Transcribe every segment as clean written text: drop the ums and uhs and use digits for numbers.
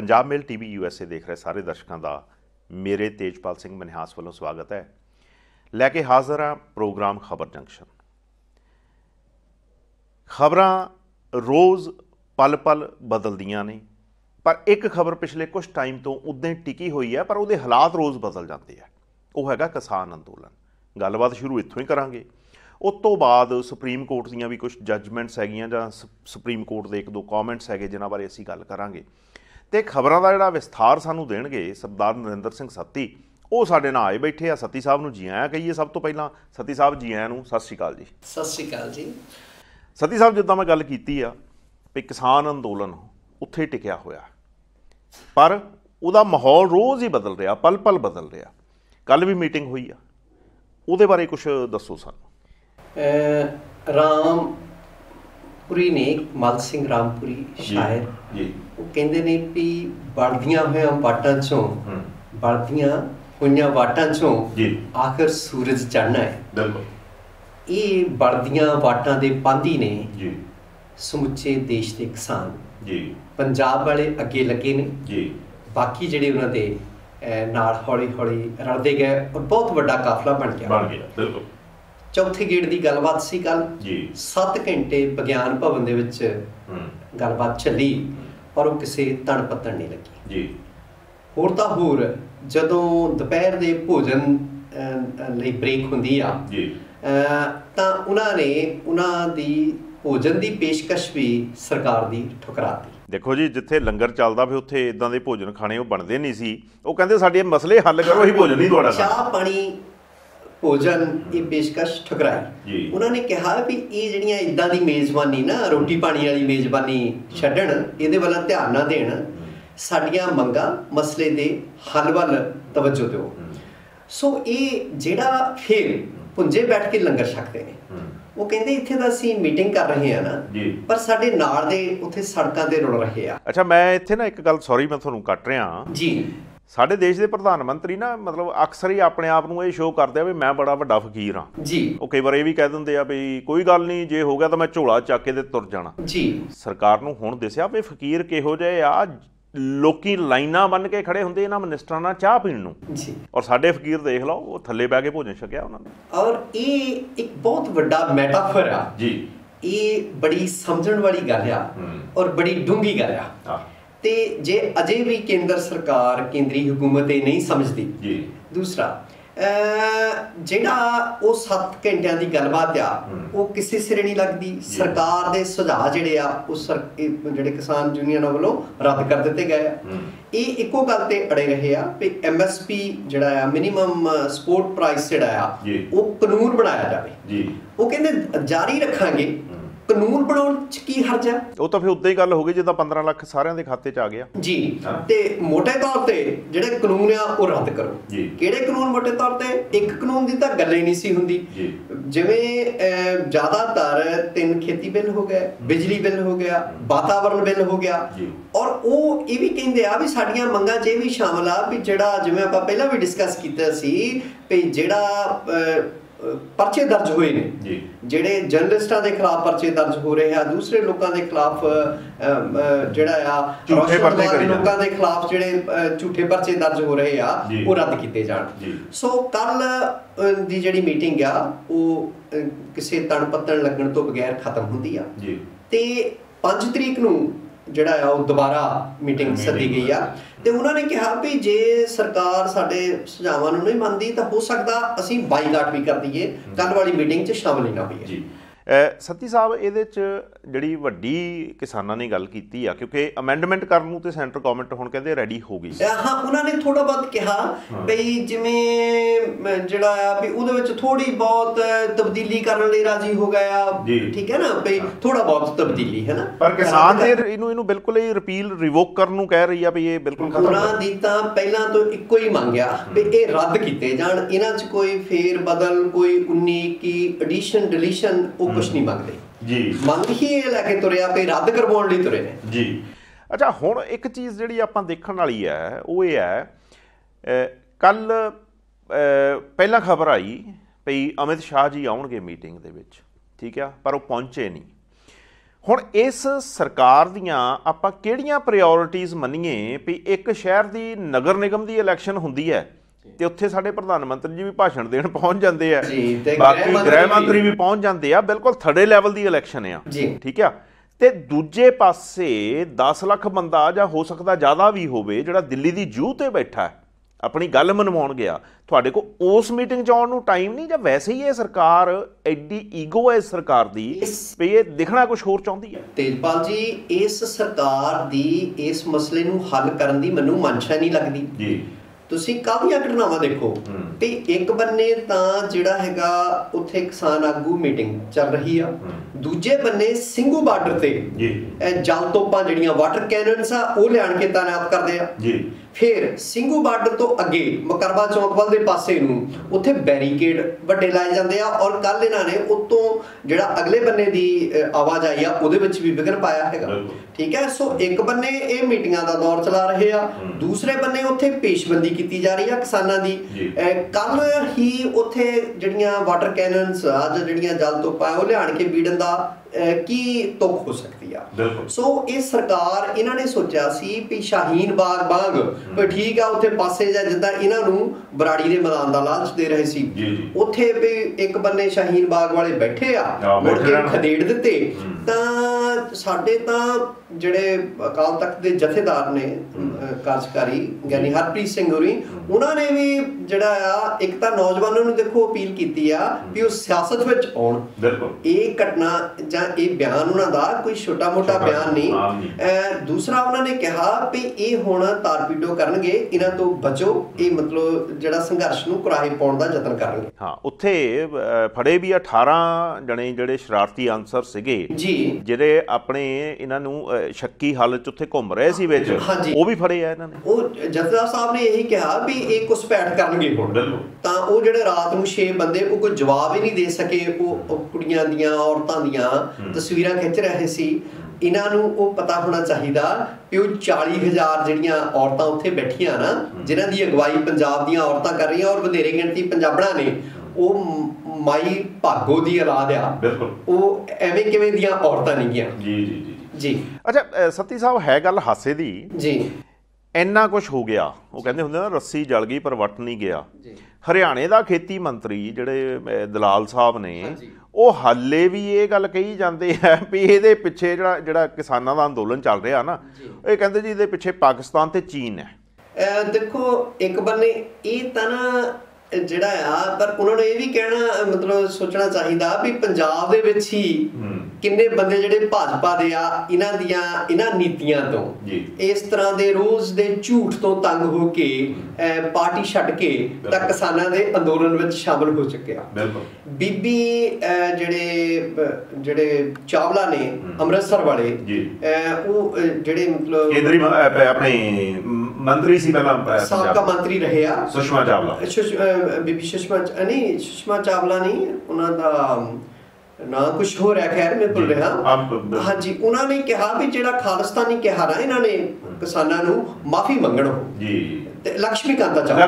Punjab mail TV USA देख रहे सारे दर्शकों का मेरे तेजपाल सिंह मनहास वालों स्वागत है। लैके हाज़र हाँ प्रोग्राम खबर जंक्शन। खबरां रोज़ पल पल बदलदियां ने, पर एक खबर पिछले कुछ टाइम तो उद्दां ही टिकी हुई है, पर वो हालात रोज़ बदल जाते हैं। वो हैगा किसान अंदोलन। गलबात शुरू इत्थों ही करांगे। उस तो बाद सुप्रीम कोर्ट दीयां भी कुछ जजमेंट्स हैगियां जां सुप्रीम कोर्ट के एक दो कॉमेंट्स है जिन्हां बारे असीं गल करांगे। तो खबरों का जिहड़ा विस्तार सानूं देणगे सरदार नरिंदर सिंह सत्ती, वो साडे नाल आए बैठे आ। सत्ती साहब नूं जी आयां कहीए। सब तो पहलां सत्ती साहब जी आयां नूं सत श्री अकाल जी। सत श्री अकाल जी। सत्ती साहब जिद्दां मैं गल कीती आ भी किसान अंदोलन उत्थे टिकिया होया, पर उहदा माहौल रोज़ ही बदल रहा, पल पल बदल रहा। कल भी मीटिंग हुई आ, उहदे बारे कुछ दसो सानूं। रामपुरी ने मल सिंह रामपुरी शायर वो कहते ने भी बढ़दियां होया वाटां चों बढ़दियां होइयां वाटां चों आखिर सूरज चढ़ना है। ये बढ़दियां वाटां दे पांधी ने समुचे देश के किसान पंजाब वाले अगे लगे ने, बाकी जिहड़े उन्हां दे नाल हौली हौली रलदे गए और बहुत वड्डा काफला बन गया। चौथे गेड़ की गलबात सी कल 7 घंटे विज्ञान भवन दे विच गलबात चली, पर वो किसी तन पत्तन नहीं लगी। होर तां होर जदों दोपहर के भोजन लई ब्रेक हुंदी आ तां उन्हां ने उन्हां दी भोजन की पेशकश भी सरकार की ठुकराती। देखो जी, जिथे लंगर चलदा फिर उत्थे इदां दे भोजन खाने वो बनते नहीं सी। वो कहंदे साडे मसले हल करो, असीं भोजन नहीं तुहाडा खाना। चाह पानी भोजन ये पेशकश ठुकराई। उन्होंने कहा भी ये जिहड़ियां इदां दी मेज़बानी ना रोटी पानी वाली मेज़बानी छड्डण, इहदे वल ध्यान ना देण, साडियां मंगां मसले दे हल वल तवज्जो दिओ। सो ये जिहड़ा फिर पुंजे बैठ के लंगर छकदे ने, वो कहते इत्थे तां असीं मीटिंग कर रहे हैं ना, पर साडे नाल दे उत्थे सड़कां ते रुल रहे आ। अच्छा, मैं इत्थे ना एक गल, सॉरी मैं तुहानूं कट रहा जी। साडे देश के प्रधानमंत्री ना मतलब अक्सर ही अपने आप को शो करते हैं भी मैं बड़ा वड्डा फकीर हाँ जी। वो कई बार ये भी कह देंगे आ भी कोई गल नहीं, जे हो गया तो मैं झोला चक के तुर जाना जी। सरकार नूं हुण दस्सिया भी फकीर किहो जिहे आ, लोकी लाइनां बन के खड़े हुंदे इन्हां मिनिस्टरां नाल चाह पीण नूं जी, और साडे फकीर देख लो वो थल्ले बह के भोजन छकिया उन्होंने। और ये एक बहुत वड्डा मैटाफर आ जी। ये बड़ी समझण वाली गल आ और बड़ी डूंगी गल आ। ते जे अजे भी केंद्र सरकार केंद्री हुकूमत ये नहीं समझती। दूसरा जिहड़ा वो 7 घंटियां की गलबात आ वो किसी सिरे नहीं लगती। सरकार दे सुझाव जिहड़े आ उस जिहड़े किसान यूनियन वालों रद्द कर दिते गए। ये इको गल ते अड़े रहे आ भी MSP जिहड़ा आ मिनिमम सपोर्ट प्राइस जिहड़ा आ वो कानून बनाया जाए। वो कहंदे जारी रखांगे, कानून बनाउण च की हर्ज है। वो तो फिर उद्दां ही गल हो गई जिद्दां 15 लाख सारिਆਂ ਦੇ खाते च आ गया जी। ते मोटे तौर ते ਜਿਹੜੇ ਕਾਨੂੰਨ ਆ ਉਹ ਰੱਦ ਕਰੋ। ਕਿਹੜੇ ਕਾਨੂੰਨ ਮੋਟੇ ਤੌਰ ਤੇ? ਇੱਕ ਕਾਨੂੰਨ ਦੀ ਤਾਂ ਗੱਲ ਹੀ ਨਹੀਂ ਸੀ ਹੁੰਦੀ। ਜਿਵੇਂ ਜ਼ਿਆਦਾਤਰ 3 ਖੇਤੀ ਬਿੱਲ ਹੋ ਗਏ, ਬਿਜਲੀ ਬਿੱਲ ਹੋ ਗਿਆ, ਵਾਤਾਵਰਣ ਬਿੱਲ ਹੋ ਗਿਆ, ਔਰ ਉਹ ਇਹ ਵੀ ਕਹਿੰਦੇ ਆ ਵੀ ਸਾਡੀਆਂ ਮੰਗਾਂ 'ਚ ਇਹ ਵੀ ਸ਼ਾਮਲ ਆ ਵੀ ਜਿਹੜਾ ਜਿਵੇਂ ਆਪਾਂ ਪਹਿਲਾਂ ਵੀ ਡਿਸਕਸ ਕੀਤਾ ਸੀ ਵੀ ਜਿਹੜਾ परचे दर्ज हुए ने, जेडे जर्नलिस्टां दे खिलाफ परचे दर्ज हो रहे हैं, दूसरे लोगों के खिलाफ जेड़ा आ लोगों के खिलाफ जेडे झूठे परचे दर्ज हो रहे हैं वो रद्द किए जाण। सो कल दी जेडी मीटिंग आ वो किसी तन पत्तन लगन तो बगैर खत्म हुंदी आ ते 5 तरीक नूं ਜਿਹੜਾ ਆ ਉਹ ਦੁਬਾਰਾ ਮੀਟਿੰਗ ਸੱਦੀ ਗਈ ਆ ਤੇ ਉਹਨਾਂ ਨੇ ਕਿਹਾ ਵੀ ਜੇ ਸਰਕਾਰ ਸਾਡੇ ਸੁਝਾਵਾਂ ਨੂੰ ਨਹੀਂ ਮੰਨਦੀ ਤਾਂ ਹੋ ਸਕਦਾ ਅਸੀਂ ਬਾਈਕਾਟ ਵੀ ਕਰ ਦਈਏ, ਕੱਲ ਵਾਲੀ ਮੀਟਿੰਗ 'ਚ ਸ਼ਾਮਲ ਹੀ ਨਾ ਹੋਈਏ। ਸੱਤੀ ਸਾਹਿਬ ਇਹਦੇ 'ਚ ਜਿਹੜੀ ਵੱਡੀ ਕਿਸਾਨਾਂ ਨੇ ਗੱਲ ਕੀਤੀ ਆ ਕਿਉਂਕਿ ਅਮੈਂਡਮੈਂਟ ਕਰਨ ਨੂੰ ਤੇ ਸੈਂਟਰ ਗਵਰਨਮੈਂਟ ਹੁਣ ਕਹਿੰਦੇ ਰੈਡੀ ਹੋ ਗਈ। ਹਾਂ, ਉਹਨਾਂ ਨੇ ਥੋੜਾ ਬਹੁਤ ਕਿਹਾ ਬਈ ਜਿਵੇਂ ਜਿਹੜਾ ਆ ਵੀ ਉਹਦੇ ਵਿੱਚ ਥੋੜੀ ਬਹੁਤ ਤਬਦੀਲੀ ਕਰਨ ਲਈ ਰਾਜੀ ਹੋ ਗਏ ਆ। ਠੀਕ ਹੈ ਨਾ, ਬਈ ਥੋੜਾ ਬਹੁਤ ਤਬਦੀਲੀ ਹੈ ਨਾ, ਪਰ ਕਿਸਾਨ ਤੇ ਇਹਨੂੰ ਬਿਲਕੁਲ ਹੀ ਰਿਪੀਲ ਰਿਵੋਕ ਕਰਨ ਨੂੰ ਕਹਿ ਰਹੀ ਆ ਵੀ ਇਹ ਬਿਲਕੁਲ ਖਤਮ। ਉਹਨਾਂ ਦੀ ਤਾਂ ਪਹਿਲਾਂ ਤੋਂ ਇੱਕੋ ਹੀ ਮੰਗਿਆ ਵੀ ਇਹ ਰੱਦ ਕੀਤੇ ਜਾਣ, ਇਹਨਾਂ 'ਚ ਕੋਈ ਫੇਰ ਬਦਲ, ਕੋਈ 19 ਕੀ ਐਡੀਸ਼ਨ ਡਿਲੀਸ਼ਨ कुछ नहीं मंगते जी। मंग ही लैके तुरे पे रद्द करवाउण लई तुरे ने जी। अच्छा, हुण एक चीज़ जिहड़ी आपां देखण वाली है वो ये है कल पहला खबर आई भई अमित शाह जी आउणगे मीटिंग दे विच, ठीक है, पर वो पहुंचे नहीं। ਹੁਣ ਇਸ ਸਰਕਾਰ ਦੀਆਂ ਆਪਾਂ ਕਿਹੜੀਆਂ ਪ੍ਰਾਇਓਰਟੀਜ਼ ਮੰਨੀਏ ਵੀ ਇੱਕ ਸ਼ਹਿਰ ਦੀ ਨਗਰ ਨਿਗਮ ਦੀ ਇਲੈਕਸ਼ਨ ਹੁੰਦੀ ਹੈ ਤੇ ਉੱਥੇ ਸਾਡੇ ਪ੍ਰਧਾਨ ਮੰਤਰੀ ਜੀ ਵੀ ਭਾਸ਼ਣ ਦੇਣ ਪਹੁੰਚ ਜਾਂਦੇ ਆ, ਬਾਕੀ ਗ੍ਰਹਿ ਮੰਤਰੀ ਵੀ ਪਹੁੰਚ ਜਾਂਦੇ ਆ, ਬਿਲਕੁਲ ਥਰਡੇ ਲੈਵਲ ਦੀ ਇਲੈਕਸ਼ਨ ਆ, ਠੀਕ ਆ। ਤੇ ਦੂਜੇ ਪਾਸੇ 10 ਲੱਖ ਬੰਦਾ ਜਾਂ ਹੋ ਸਕਦਾ ਜ਼ਿਆਦਾ ਵੀ ਹੋਵੇ ਜਿਹੜਾ ਦਿੱਲੀ ਦੀ ਜੂਹ ਤੇ ਬੈਠਾ ਹੈ, ਆਪਣੀ ਗੱਲ ਮਨਵਾਉਣ ਗਿਆ, ਤੁਹਾਡੇ ਕੋਲ ਉਸ ਮੀਟਿੰਗ 'ਚ ਆਉਣ ਨੂੰ ਟਾਈਮ ਨਹੀਂ, ਜਾਂ ਵੈਸੇ ਹੀ ਇਹ ਸਰਕਾਰ ਐਡੀ ਈਗੋ ਹੈ ਇਸ ਸਰਕਾਰ ਦੀ ਵੀ ਇਹ ਦਿਖਣਾ ਕੁਝ ਹੋਰ ਚਾਹੁੰਦੀ ਹੈ? ਤੇਜਪਾਲ ਜੀ, ਇਸ ਸਰਕਾਰ ਦੀ ਇਸ ਮਸਲੇ ਨੂੰ ਹੱਲ ਕਰਨ ਦੀ ਮੈਨੂੰ ਮਨਸ਼ਾ ਨਹੀਂ ਲੱਗਦੀ ਜੀ। ਤੁਸੀਂ ਕਾਹਦੀਆਂ ਘਟਨਾਵਾਂ ਦੇਖੋ ਤੇ ਇੱਕ ਬੰਨੇ ਤਾਂ ਜਿਹੜਾ ਹੈਗਾ ਉੱਥੇ ਕਿਸਾਨ ਆਗੂ ਮੀਟਿੰਗ ਚੱਲ ਰਹੀ ਆ, ਦੂਜੇ ਬੰਨੇ ਸਿੰਘੂ ਬਾਰਡਰ ਤੇ ਜਲ ਤੋਪਾਂ ਜਿਹੜੀਆਂ ਵਾਟਰ ਕੈਨਨਸ ਆ ਉਹ ਲਿਆਣ ਕੇ ਤਾਇਨਾਤ ਕਰਦੇ ਆ। ਫਿਰ ਸਿੰਘੂ ਬਾਰਡਰ ਤੋਂ ਅੱਗੇ ਮਕਰਬਾ ਚੌਂਕ ਵੱਲ ਦੇ ਪਾਸੇ ਨੂੰ ਉੱਥੇ ਬੈਰੀਕੇਡ ਵੱਡੇ ਲਾਏ ਜਾਂਦੇ ਆ, ਔਰ ਕੱਲ ਇਹਨਾਂ ਨੇ ਉਤੋਂ ਜਿਹੜਾ ਅਗਲੇ ਬੰਨੇ ਦੀ ਆਵਾਜਾਈ ਆ ਉਹਦੇ ਵਿੱਚ ਵੀ ਵਿਘਨ ਪਾਇਆ ਹੈਗਾ, ਠੀਕ ਹੈ। ਸੋ ਇੱਕ ਬੰਨੇ ਇਹ ਮੀਟਿੰਗਾਂ ਦਾ ਦੌਰ ਚਲਾ ਰਹੇ ਆ, ਦੂਸਰੇ ਬੰਨੇ ਉੱਥੇ ਪੇਸ਼ਬੰਦੀ ਕੀਤੀ ਜਾ ਰਹੀ ਆ ਕਿਸਾਨਾਂ ਦੀ। ਕੱਲ ਹੀ ਉੱਥੇ ਜਿਹੜੀਆਂ ਵਾਟਰ ਕੈਨਨਸ ਆ ਜਾਂ ਜਿਹੜੀਆਂ ਜਲ ਤੋਪਾਂ ਉਹ ਲਿਆਣ ਕੇ ਬੀੜਨ ਦਾ ਕੀ ਤੁਕ ਹੋ ਸਕਦੀ ਆ। ਸੋ ਇਹ ਸਰਕਾਰ ਇਹਨਾਂ ਨੇ ਸੋਚਿਆ ਸੀ ਵੀ ਸ਼ਾਹੀਨ ਬਾਗ ਵਾਂਗ ਵੀ ਠੀਕ ਆ ਉੱਥੇ ਪਾਸੇ ਜਾਂ ਜਿੱਦਾਂ ਇਹਨਾਂ ਨੂੰ ਬਰਾੜੀ ਦੇ ਮੈਦਾਨ ਦਾ ਲਾਲਚ ਦੇ ਰਹੇ ਸੀ, ਉੱਥੇ ਵੀ ਇੱਕ ਬੰਨੇ ਸ਼ਾਹੀਨ ਬਾਗ ਵਾਲੇ ਬੈਠੇ ਆ, ਮੁੜ ਕੇ ਖਦੇੜ ਦਿੱਤੇ। ਤਾਂ ਸਾਡੇ ਤਾਂ ਜਿਹੜੇ ਅਕਾਲ ਤਖਤ ਦੇ ਜਥੇਦਾਰ ਨੇ ਕਾਰਜਕਾਰੀ ਗਿਆਨੀ ਹਰਪ੍ਰੀਤ ਸਿੰਘ ਹੋਰੀ, ਉਹਨਾਂ ਨੇ ਵੀ ਜਿਹੜਾ ਆ ਇੱਕ ਤਾਂ ਨੌਜਵਾਨਾਂ ਨੂੰ ਦੇਖੋ ਅਪੀਲ ਕੀਤੀ ਆ ਵੀ ਉਹ ਸਿਆਸਤ ਵਿੱਚ ਆਉਣ। ਇਹ ਘਟਨਾ ਜਾਂ ਇਹ ਬਿਆਨ ਉਹਨਾਂ ਦਾ ਕੋਈ ਛੋਟਾ ਮੋਟਾ ਬਿਆਨ ਨਹੀਂ। ਦੂਸਰਾ ਉਹਨਾਂ ਨੇ ਕਿਹਾ ਵੀ ਇਹ ਹੁਣ ਤਾਰਪੀਡੋ ਕਰਨਗੇ, ਇਹਨਾਂ ਤੋਂ ਬਚੋ, ਇਹ ਮਤਲਬ ਜਿਹੜਾ ਸੰਘਰਸ਼ ਨੂੰ ਕੁਰਾਹੇ ਪਾਉਣ ਦਾ ਯਤਨ ਕਰਨਗੇ। ਹਾਂ, ਉੱਥੇ ਫੜੇ ਵੀ 18 ਜਣੇ ਜਿਹੜੇ ਸ਼ਰਾਰਤੀ ਅਨਸਰ ਸੀਗੇ ਜਿਹੜੇ ਆਪਣੇ ਇਹਨਾਂ ਨੂੰ ਸ਼ੱਕੀ ਹਾਲਤ 'ਚ ਉੱਥੇ ਘੁੰਮ ਰਹੇ ਸੀ ਵਿੱਚ, ਉਹ ਵੀ ਫੜੇ ਆ ਇਹਨਾਂ ਨੇ। ਉਹ ਜਥੇਦਾਰ ਸਾਹਿਬ ਨੇ ਇਹੀ ਕਿਹਾ ਵੀ ਇਹ ਘੁਸਪੈਠ ਕਰਨਗੇ ਹੁਣ। ਤਾਂ ਉਹ ਜਿਹੜੇ ਰਾਤ ਨੂੰ 6 ਬੰਦੇ ਉਹ ਕੋਈ ਜਵਾਬ ਹੀ ਨਹੀਂ ਦੇ ਸਕੇ, ਉਹ ਕੁੜੀਆਂ ਦੀਆਂ ਔਰਤਾਂ ਦੀਆਂ ਤਸਵੀਰਾਂ ਖਿੱਚ ਰਹੇ ਸੀ। ਇਹਨਾਂ ਨੂੰ ਉਹ ਪਤਾ ਹੋਣਾ ਚਾਹੀਦਾ ਵੀ ਉਹ 40,000 ਜਿਹੜੀਆਂ ਔਰਤਾਂ ਉੱਥੇ ਬੈਠੀਆਂ ਨਾ, ਜਿਨ੍ਹਾਂ ਦੀ ਅਗਵਾਈ ਪੰਜਾਬ ਦੀਆਂ ਔਰਤਾਂ ਕਰ ਰਹੀਆਂ, ਔਰ ਵਧੇਰੇ ਗਿਣਤੀ ਪੰਜਾਬਣਾਂ ਨੇ, ਉਹ ਮਾਈ ਭਾਗੋ ਦੀ ਔਲਾਦ ਆ, ਉਹ ਐਵੇਂ ਕਿਵੇਂ ਦੀਆਂ ਔਰਤਾਂ ਨਹੀਂ ਗੀਆਂ। ਜੀ ਅੱਛਾ ਸਤੀ ਸਾਹਿਬ, ਹੈ ਗੱਲ ਹਾਸੇ ਦੀ ਜੀ, ਇੰਨਾ ਕੁਛ ਹੋ ਗਿਆ, ਉਹ ਕਹਿੰਦੇ ਹੁੰਦੇ ਨਾ ਰੱਸੀ ਜਲ ਗਈ ਪਰ ਵੱਟ ਨਹੀਂ ਗਿਆ। ਹਰਿਆਣੇ ਦਾ ਖੇਤੀ ਮੰਤਰੀ ਜਿਹੜੇ ਦਲਾਲ ਸਾਹਿਬ ਨੇ, ਉਹ ਹਾਲੇ ਵੀ ਇਹ ਗੱਲ ਕਹੀ ਜਾਂਦੇ ਆ ਵੀ ਇਹਦੇ ਪਿੱਛੇ ਜਿਹੜਾ ਕਿਸਾਨਾਂ ਦਾ ਅੰਦੋਲਨ ਚੱਲ ਰਿਹਾ ਨਾ, ਇਹ ਕਹਿੰਦੇ ਜੀ ਇਹਦੇ ਪਿੱਛੇ ਪਾਕਿਸਤਾਨ ਤੇ ਚੀਨ ਹੈ। ਦੇਖੋ ਇੱਕ ਬੰਨੇ ਇਹ ਤਾਂ ਨਾ ਜਿਹੜਾ ਆ, ਪਰ ਉਹਨਾਂ ਨੂੰ ਇਹ ਵੀ ਕਹਿਣਾ ਮਤਲਬ ਸੋਚਣਾ ਚਾਹੀਦਾ ਵੀ ਪੰਜਾਬ ਦੇ ਵਿੱਚ ਹੀ ਕਿੰਨੇ ਬੰਦੇ ਜਿਹੜੇ ਭਾਜਪਾ ਦੇ ਆ, ਇਹਨਾਂ ਨੀਤੀਆਂ ਤੋਂ, ਇਸ ਤਰ੍ਹਾਂ ਦੇ ਰੋਜ਼ ਦੇ ਝੂਠ ਤੋਂ ਤੰਗ ਹੋ ਕੇ ਪਾਰਟੀ ਛੱਡ ਕੇ ਤਾਂ ਕਿਸਾਨਾਂ ਦੇ ਅੰਦੋਲਨ ਵਿੱਚ ਸ਼ਾਮਲ ਹੋ ਚੁੱਕਿਆ। ਬੀਬੀ ਜਿਹੜੇ ਚਾਵਲਾ ਨੇ ਅੰਮ੍ਰਿਤਸਰ ਵਾਲੇ, ਉਹ ਜਿਹੜੇ ਮਤਲਬ ਕੇਂਦਰੀ ਆਪਣੇ ਮੰਤਰੀ ਸੀ, ਪਹਿਲਾਂ ਸਾਬਕਾ ਮੰਤਰੀ ਰਹੇ ਆ, ਸੁਸ਼ਮਾ ਚਾਵਲਾ, ਬੀਬੀ ਸੁਸ਼ਮਾ ਚਾਵਲਾ ਨਹੀਂ, ਉਹਨਾਂ ਦਾ ਨਾ ਕੁਛ ਹੋ ਰਿਹਾ, ਖੈਰ ਮੈਂ ਭੁੱਲ ਰਿਹਾ। ਹਾਂਜੀ, ਉਹਨਾਂ ਨੇ ਕਿਹਾ ਵੀ ਜਿਹੜਾ ਖਾਲਿਸਤਾਨੀ ਕਿਹਾ ਨਾ ਇਹਨਾਂ ਨੇ ਕਿਸਾਨਾਂ ਨੂੰ, ਮਾਫੀ ਮੰਗਣ ਜੀ। ਤੇ ਲక్ష్ਮੀ ਕਾਂਤਾ ਚਾਵਲਾ,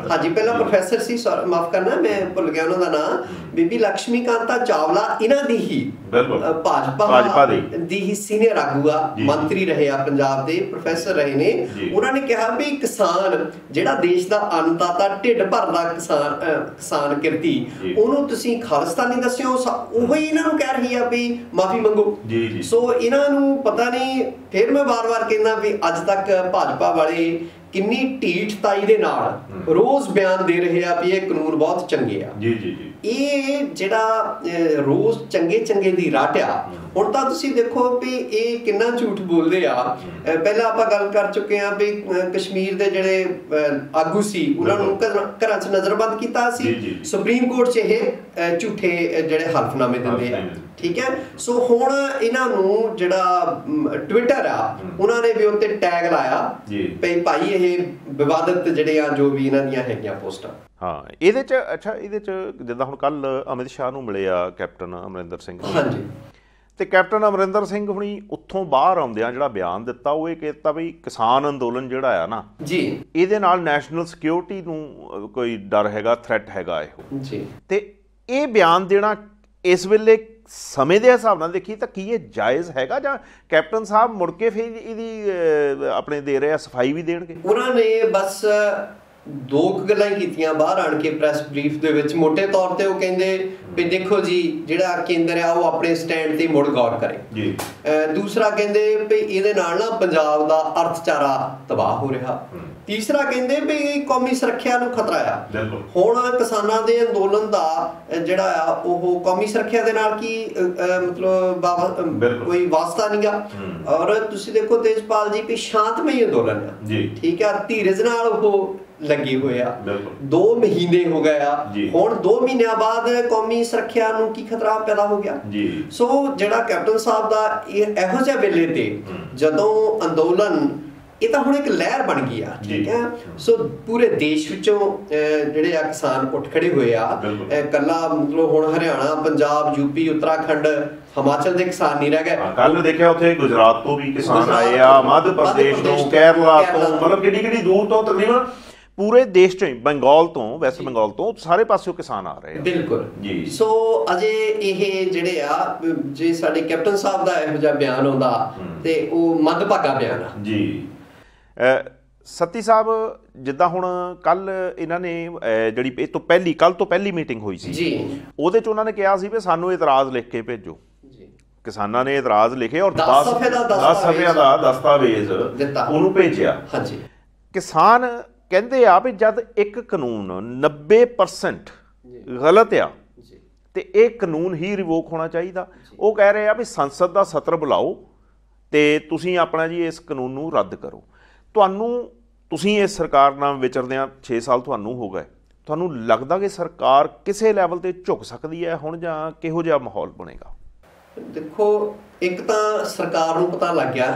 ਹਾਂਜੀ ਪਹਿਲਾਂ ਪ੍ਰੋਫੈਸਰ ਸੀ, ਮਾਫ ਕਰਨਾ ਮੈਂ ਭੁੱਲ ਗਿਆ ਉਹਨਾਂ ਦਾ ਨਾਮ, ਬੀਬੀ ਲక్ష్ਮੀ ਕਾਂਤਾ ਚਾਵਲਾ ਇਹਨਾਂ ਦੀ ਹੀ ਭਾਜਪਾ ਦੀ ਹੀ ਸੀਨੀਅਰ ਆਗੂ ਆ, ਮੰਤਰੀ ਰਹੇ ਆ ਪੰਜਾਬ ਦੇ, ਪ੍ਰੋਫੈਸਰ ਰਹੇ ਨੇ। ਉਹਨਾਂ ਨੇ ਕਿਹਾ ਵੀ ਕਿਸਾਨ ਜਿਹੜਾ ਦੇਸ਼ ਦਾ ਅੰਨਦਾਤਾ, ਢਿੱਡ ਭਰਦਾ ਕਿਸਾਨ ਕਿਰਤੀ, ਉਹਨੂੰ ਤੁਸੀਂ ਖਾਲਿਸਤਾਨੀ ਦੱਸਿਓ, ਉਹੀ ਇਹਨਾਂ ਨੂੰ ਕਹਿ ਰਹੀ ਆ ਵੀ ਮਾਫੀ ਮੰਗੋ। ਸੋ ਇਹਨਾਂ ਨੂੰ ਪਤਾ ਨਹੀਂ, ਫਿਰ ਮੈਂ ਵਾਰ-ਵਾਰ ਕਹਿੰਦਾ ਵੀ ਅੱਜ ਤੱਕ ਭਾਜਪਾ ਵਾਲੇ ਕਿੰਨੀ ਢੀਠਤਾਈ ਦੇ ਨਾਲ ਰੋਜ਼ ਬਿਆਨ ਦੇ ਰਹੇ ਆ ਵੀ ਇਹ ਕਾਨੂੰਨ ਬਹੁਤ ਚੰਗੇ ਆ। ਇਹ ਜਿਹੜਾ ਰੋਜ਼ ਚੰਗੇ ਦੀ ਰਾਟ ਆ, ਹੁਣ ਤਾਂ ਤੁਸੀਂ ਦੇਖੋ ਵੀ ਇਹ ਕਿੰਨਾ ਝੂਠ ਬੋਲਦੇ ਆ। ਪਹਿਲਾਂ ਆਪਾਂ ਗੱਲ ਕਰ ਚੁੱਕੇ ਆ ਵੀ ਕਸ਼ਮੀਰ ਦੇ ਜਿਹੜੇ ਆਗੂ ਸੀ ਉਹਨਾਂ ਨੂੰ ਘਰਾਂ 'ਚ ਨਜ਼ਰਬੰਦ ਕੀਤਾ ਸੀ, ਸੁਪਰੀਮ ਕੋਰਟ 'ਚ ਇਹ ਝੂਠੇ ਜਿਹੜੇ ਹਲਫਨਾਮੇ ਦਿੰਦੇ ਆ, ਠੀਕ ਹੈ। ਸੋ ਹੁਣ ਇਹਨਾਂ ਨੂੰ ਜਿਹੜਾ ਟਵਿੱਟਰ ਆ, ਉਹਨਾਂ ਨੇ ਵੀ ਉੱਤੇ ਟੈਗ ਲਾਇਆ ਵੀ ਭਾਈ ਇਹ ਵਿਵਾਦਤ ਜਿਹੜੇ ਆ ਜੋ ਵੀ ਇਹਨਾਂ ਦੀਆਂ ਹੈਗੀਆਂ ਪੋਸਟਾਂ। ਹਾਂ, ਇਹਦੇ 'ਚ ਅੱਛਾ, ਇਹਦੇ 'ਚ ਜਿੱਦਾਂ ਹੁਣ ਕੱਲ ਅਮਿਤ ਸ਼ਾਹ ਨੂੰ ਮਿਲੇ ਆ ਕੈਪਟਨ ਅਮਰਿੰਦਰ ਸਿੰਘ, ਹਾਂਜੀ, ਤੇ ਕੈਪਟਨ ਅਮਰਿੰਦਰ ਸਿੰਘ ਹੁਣੀ ਉੱਥੋਂ ਬਾਹਰ ਆਉਂਦਿਆਂ ਜਿਹੜਾ ਬਿਆਨ ਦਿੱਤਾ, ਉਹ ਇਹ ਕਹਿਤਾ ਵੀ ਕਿਸਾਨ ਅੰਦੋਲਨ ਜਿਹੜਾ ਆ ਨਾ ਜੀ, ਇਹਦੇ ਨਾਲ ਨੈਸ਼ਨਲ ਸਿਕਿਉਰਿਟੀ ਨੂੰ ਕੋਈ ਡਰ ਹੈਗਾ, ਥ੍ਰੈਟ ਹੈਗਾ ਇਹੋ ਜੀ। ਤੇ ਇਹ ਬਿਆਨ ਦੇਣਾ ਇਸ ਵੇਲੇ ਸਮੇਂ ਦੇ ਹਿਸਾਬ ਨਾਲ ਦੇਖੀ ਤਾਂ ਕੀ ਇਹ ਜਾਇਜ਼ ਹੈਗਾ, ਜਾਂ ਕੈਪਟਨ ਸਾਹਿਬ ਮੁੜ ਕੇ ਫਿਰ ਇਹਦੀ ਆਪਣੇ ਦੇ ਰਹੇ ਆ ਸਫਾਈ ਵੀ ਦੇਣਗੇ? ਉਹਨਾਂ ਨੇ ਬਸ ਦੋ ਗੱਲਾਂ ਹੀ ਕੀਤੀਆਂ ਬਾਹਰ ਆਣ ਕੇ ਪ੍ਰੈਸ ਬਰੀਫ ਦੇ ਵਿੱਚ। ਮੋਟੇ ਤੌਰ ਤੇ ਉਹ ਕਹਿੰਦੇ ਵੀ ਦੇਖੋ ਜੀ ਜਿਹੜਾ ਕੇਂਦਰ ਆ ਉਹ ਆਪਣੇ ਸਟੈਂਡ ਤੇ ਮੁੜ ਗੌਰ ਕਰੇ ਜੀ। ਦੂਸਰਾ ਕਹਿੰਦੇ ਵੀ ਇਹਦੇ ਨਾਲ ਨਾ ਪੰਜਾਬ ਦਾ ਅਰਥਚਾਰਾ ਤਬਾਹ ਹੋ ਰਿਹਾ। ਤੀਸਰਾ ਕਹਿੰਦੇ ਵੀ ਕੌਮੀ ਸੁਰੱਖਿਆ ਨੂੰ ਖਤਰਾ ਆ। ਹੁਣ ਕਿਸਾਨਾਂ ਦੇ ਅੰਦੋਲਨ ਦਾ ਜਿਹੜਾ ਆ ਉਹ ਕੌਮੀ ਸੁਰੱਖਿਆ ਦੇ ਨਾਲ ਕੀ ਮਤਲਬ ਕੋਈ ਵਾਸਤਾ ਨਹੀਂਗਾ। ਔਰ ਤੁਸੀਂ ਦੇਖੋ ਤੇਜਪਾਲ ਜੀ ਵੀ ਸ਼ਾਂਤਮਈ ਅੰਦੋਲਨ ਆ, ਠੀਕ ਆ, ਧੀਰਜ ਨਾਲ ਉਹ ਲੱਗੇ ਹੋਏ ਆ। 2 ਮਹੀਨੇ ਹੋ ਗਏ ਆ, ਹੁਣ 2 ਮਹੀਨਿਆਂ ਬਾਅਦ ਕੌਮੀ ਸੁਰੱਖਿਆ ਨੂੰ ਕੀ ਖਤਰਾ ਪੈਦਾ ਹੋ ਗਿਆ। ਸੋ ਜਿਹੜਾ ਕੈਪਟਨ ਸਾਹਿਬ ਦਾ ਇਹੋ ਜਿਹੇ ਵੇਲੇ ਤੇ ਜਦੋਂ ਅੰਦੋਲਨ ਇਹ ਤਾਂ ਹੁਣ ਇੱਕ ਲਹਿਰ ਬਣ ਗਈ ਆ, ਠੀਕ ਹੈ। ਸੋ ਪੂਰੇ ਦੇਸ਼ ਵਿੱਚੋਂ ਜਿਹੜੇ ਆ ਕਿਸਾਨ ਉੱਠ ਖੜੇ ਹੋਏ ਆ। ਕੱਲਾ ਮਤਲਬ ਹੁਣ ਹਰਿਆਣਾ, ਪੰਜਾਬ, ਯੂਪੀ, ਉੱਤਰਾਖੰਡ, ਹਿਮਾਚਲ ਦੇ ਕਿਸਾਨ ਨਹੀਂ ਰਹਿ ਗਏ। ਕੱਲ ਦੇਖਿਆ ਉੱਥੇ ਗੁਜਰਾਤ ਤੋਂ ਵੀ ਕਿਸਾਨ ਆਏ ਆ, ਮੱਧ ਪ੍ਰਦੇਸ਼ ਤੋਂ, ਕੇਰਲਾ ਤੋਂ, ਮਤਲਬ ਕਿਹੜੀ ਦੂਰ ਤੋਂ, ਤਕਰੀਬਨ ਪੂਰੇ ਦੇਸ਼ ਚੋਂ ਹੀ, ਬੰਗਾਲ ਤੋਂ, ਵੈਸਟ ਬੰਗਾਲ ਤੋਂ, ਸਾਰੇ ਪਾਸਿਓਂ ਕਿਸਾਨ ਆ ਰਹੇ ਆ। ਬਿਲਕੁਲ ਜੀ। ਸੋ ਅਜੇ ਇਹ ਜਿਹੜੇ ਆ ਜੇ ਸਾਡੇ ਕੈਪਟਨ ਸਾਹਿਬ ਦਾ ਇਹੋ ਜਿਹਾ ਬਿਆਨ ਆਉਂਦਾ ਤੇ ਉਹ ਮੰਦਭਾਗਾ ਬਿਆਨ ਆ ਜੀ। ਸੱਤੀ ਸਾਹਿਬ, ਜਿੱਦਾਂ ਹੁਣ ਕੱਲ ਇਹਨਾਂ ਨੇ ਜਿਹੜੀ ਇਹ ਤੋਂ ਪਹਿਲੀ ਕੱਲ ਤੋਂ ਪਹਿਲੀ ਮੀਟਿੰਗ ਹੋਈ ਸੀ ਜੀ, ਉਹਦੇ 'ਚ ਉਹਨਾਂ ਨੇ ਕਿਹਾ ਸੀ ਵੀ ਸਾਨੂੰ ਇਤਰਾਜ਼ ਲਿਖ ਕੇ ਭੇਜੋ। ਕਿਸਾਨਾਂ ਨੇ ਇਤਰਾਜ਼ ਲਿਖੇ ਔਰ 10 ਸਫ਼ਿਆਂ ਦਾ ਦਸਤਾਵੇਜ਼ ਉਹਨੂੰ ਭੇਜਿਆ। ਹਾਂਜੀ। ਕਿਸਾਨ ਕਹਿੰਦੇ ਆ ਵੀ ਜਦ ਇੱਕ ਕਾਨੂੰਨ 90% ਗਲਤ ਆ ਤੇ ਇਹ ਕਾਨੂੰਨ ਹੀ ਰਿਵੋਕ ਹੋਣਾ ਚਾਹੀਦਾ। ਉਹ ਕਹਿ ਰਹੇ ਆ ਵੀ ਸੰਸਦ ਦਾ ਸਤਰ ਬੁਲਾਓ ਤੇ ਤੁਸੀਂ ਆਪਣਾ ਜੀ ਇਸ ਕਾਨੂੰਨ ਨੂੰ ਰੱਦ ਕਰੋ। ਤੁਸੀਂ ਇਸ ਸਰਕਾਰ ਨਾਲ ਵਿਚਰਦਿਆਂ 6 ਸਾਲ ਤੁਹਾਨੂੰ ਹੋ ਗਏ, ਤੁਹਾਨੂੰ ਲੱਗਦਾ ਕਿ ਸਰਕਾਰ ਕਿਸੇ ਲੈਵਲ ਤੇ ਝੁਕ ਸਕਦੀ ਹੈ ਹੁਣ, ਜਾਂ ਕਿਹੋ ਜਿਹਾ ਮਾਹੌਲ ਬਣੇਗਾ? ਦੇਖੋ, ਇੱਕ ਤਾਂ ਸਰਕਾਰ ਨੂੰ ਪਤਾ ਲੱਗ ਗਿਆ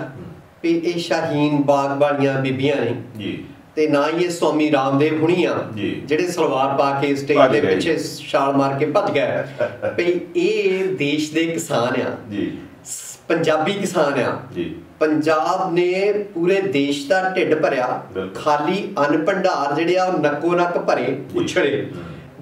ਵੀ ਇਹ ਸ਼ਾਹੀਨ ਬਾਗ ਵਾਲੀਆਂ ਬੀਬੀਆਂ ਨੇ ਜੀ, ਤੇ ਨਾ ਹੀ ਇਹ ਸਵਾਮੀ ਰਾਮਦੇਵ ਹੁਣੀ ਆ ਜਿਹੜੇ ਸਲਵਾਰ ਪਾ ਕੇ ਸਟੇਜ ਦੇ ਪਿੱਛੇ ਛਾਲ ਮਾਰ ਕੇ ਭੱਜ ਗਏ। ਵੀ ਇਹ ਦੇਸ਼ ਦੇ ਕਿਸਾਨ ਆ ਜੀ, ਪੰਜਾਬੀ ਕਿਸਾਨ ਆ ਜੀ। ਪੰਜਾਬ ਨੇ ਪੂਰੇ ਦੇਸ਼ ਦਾ ਢਿੱਡ ਭਰਿਆ, ਖਾਲੀ ਅੰਨ ਭੰਡਾਰ ਜਿਹੜੇ ਆ ਉਹ ਨੱਕੋ ਨੱਕ ਭਰੇ ਉਛੜੇ।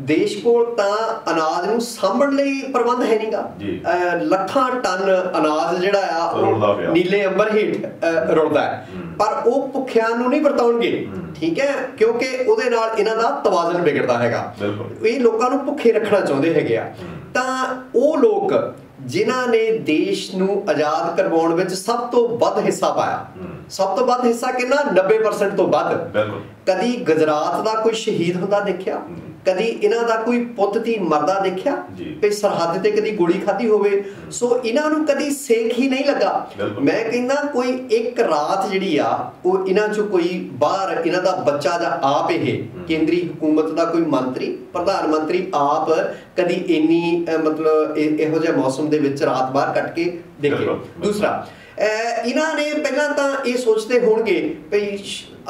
ਦੇਸ਼ ਕੋਲ ਤਾਂ ਅਨਾਜ ਨੂੰ ਸਾਂਭਣ ਲਈ ਪ੍ਰਬੰਧ ਹੈ ਨਹੀਂਗਾ। ਲੱਖਾਂ ਟਨ ਅਨਾਜ ਜਿਹੜਾ ਆ ਉਹ ਨੀਲੇ ਅੰਬਰ ਹੇਠ ਰੁਲਦਾ ਹੈ, ਪਰ ਉਹ ਭੁੱਖਿਆਂ ਨੂੰ ਨਹੀਂ ਵਰਤਾਉਣਗੇ, ਠੀਕ ਹੈ, ਕਿਉਂਕਿ ਉਹਦੇ ਨਾਲ ਇਹਨਾਂ ਦਾ ਤਵਾਜ਼ਨ ਵਿਗੜਦਾ ਹੈਗਾ। ਇਹ ਲੋਕਾਂ ਨੂੰ ਭੁੱਖੇ ਰੱਖਣਾ ਚਾਹੁੰਦੇ ਹੈਗੇ ਆ। ਤਾਂ ਉਹ ਲੋਕ ਜਿਨ੍ਹਾਂ ਨੇ ਦੇਸ਼ ਨੂੰ ਆਜ਼ਾਦ ਕਰਵਾਉਣ ਵਿੱਚ ਸਭ ਤੋਂ ਵੱਧ ਹਿੱਸਾ ਪਾਇਆ, ਸਭ ਤੋਂ ਵੱਧ ਹਿੱਸਾ ਕਿੰਨਾ? 90% ਤੋਂ ਵੱਧ। ਕਦੀ ਗੁਜਰਾਤ ਦਾ ਕੋਈ ਸ਼ਹੀਦ ਹੁੰਦਾ ਦੇਖਿਆ? ਕਦੀ ਇਹਨਾਂ ਦਾ ਕੋਈ ਪੁੱਤ ਧੀ ਮਰਦਾ ਦੇਖਿਆ? ਵੀ ਸਰਹੱਦ ਤੇ ਕਦੀ ਗੋਲੀ ਖਾਧੀ ਹੋਵੇ? ਸੋ ਇਹਨਾਂ ਨੂੰ ਕਦੀ ਸੇਕ ਹੀ ਨਹੀਂ ਲੱਗਾ। ਮੈਂ ਕਹਿੰਦਾ ਕੋਈ ਇੱਕ ਰਾਤ ਜਿਹੜੀ ਆ ਉਹ ਇਹਨਾਂ ਚੋਂ ਕੋਈ ਬਾਹਰ ਇਹਨਾਂ ਦਾ ਬੱਚਾ ਜਾਂ ਆਪ ਇਹ ਕੇਂਦਰੀ ਹਕੂਮਤ ਦਾ ਕੋਈ ਮੰਤਰੀ, ਪ੍ਰਧਾਨ ਮੰਤਰੀ ਆਪ ਕਦੀ ਇੰਨੀ ਮਤਲਬ ਇਹੋ ਜਿਹੇ ਮੌਸਮ ਦੇ ਵਿੱਚ ਰਾਤ ਬਾਹਰ ਕੱਟ ਕੇ ਦੇਖੇ। ਦੂਸਰਾ, ਇਹਨਾਂ ਨੇ ਪਹਿਲਾਂ ਤਾਂ ਇਹ ਸੋਚਦੇ ਹੋਣਗੇ ਵੀ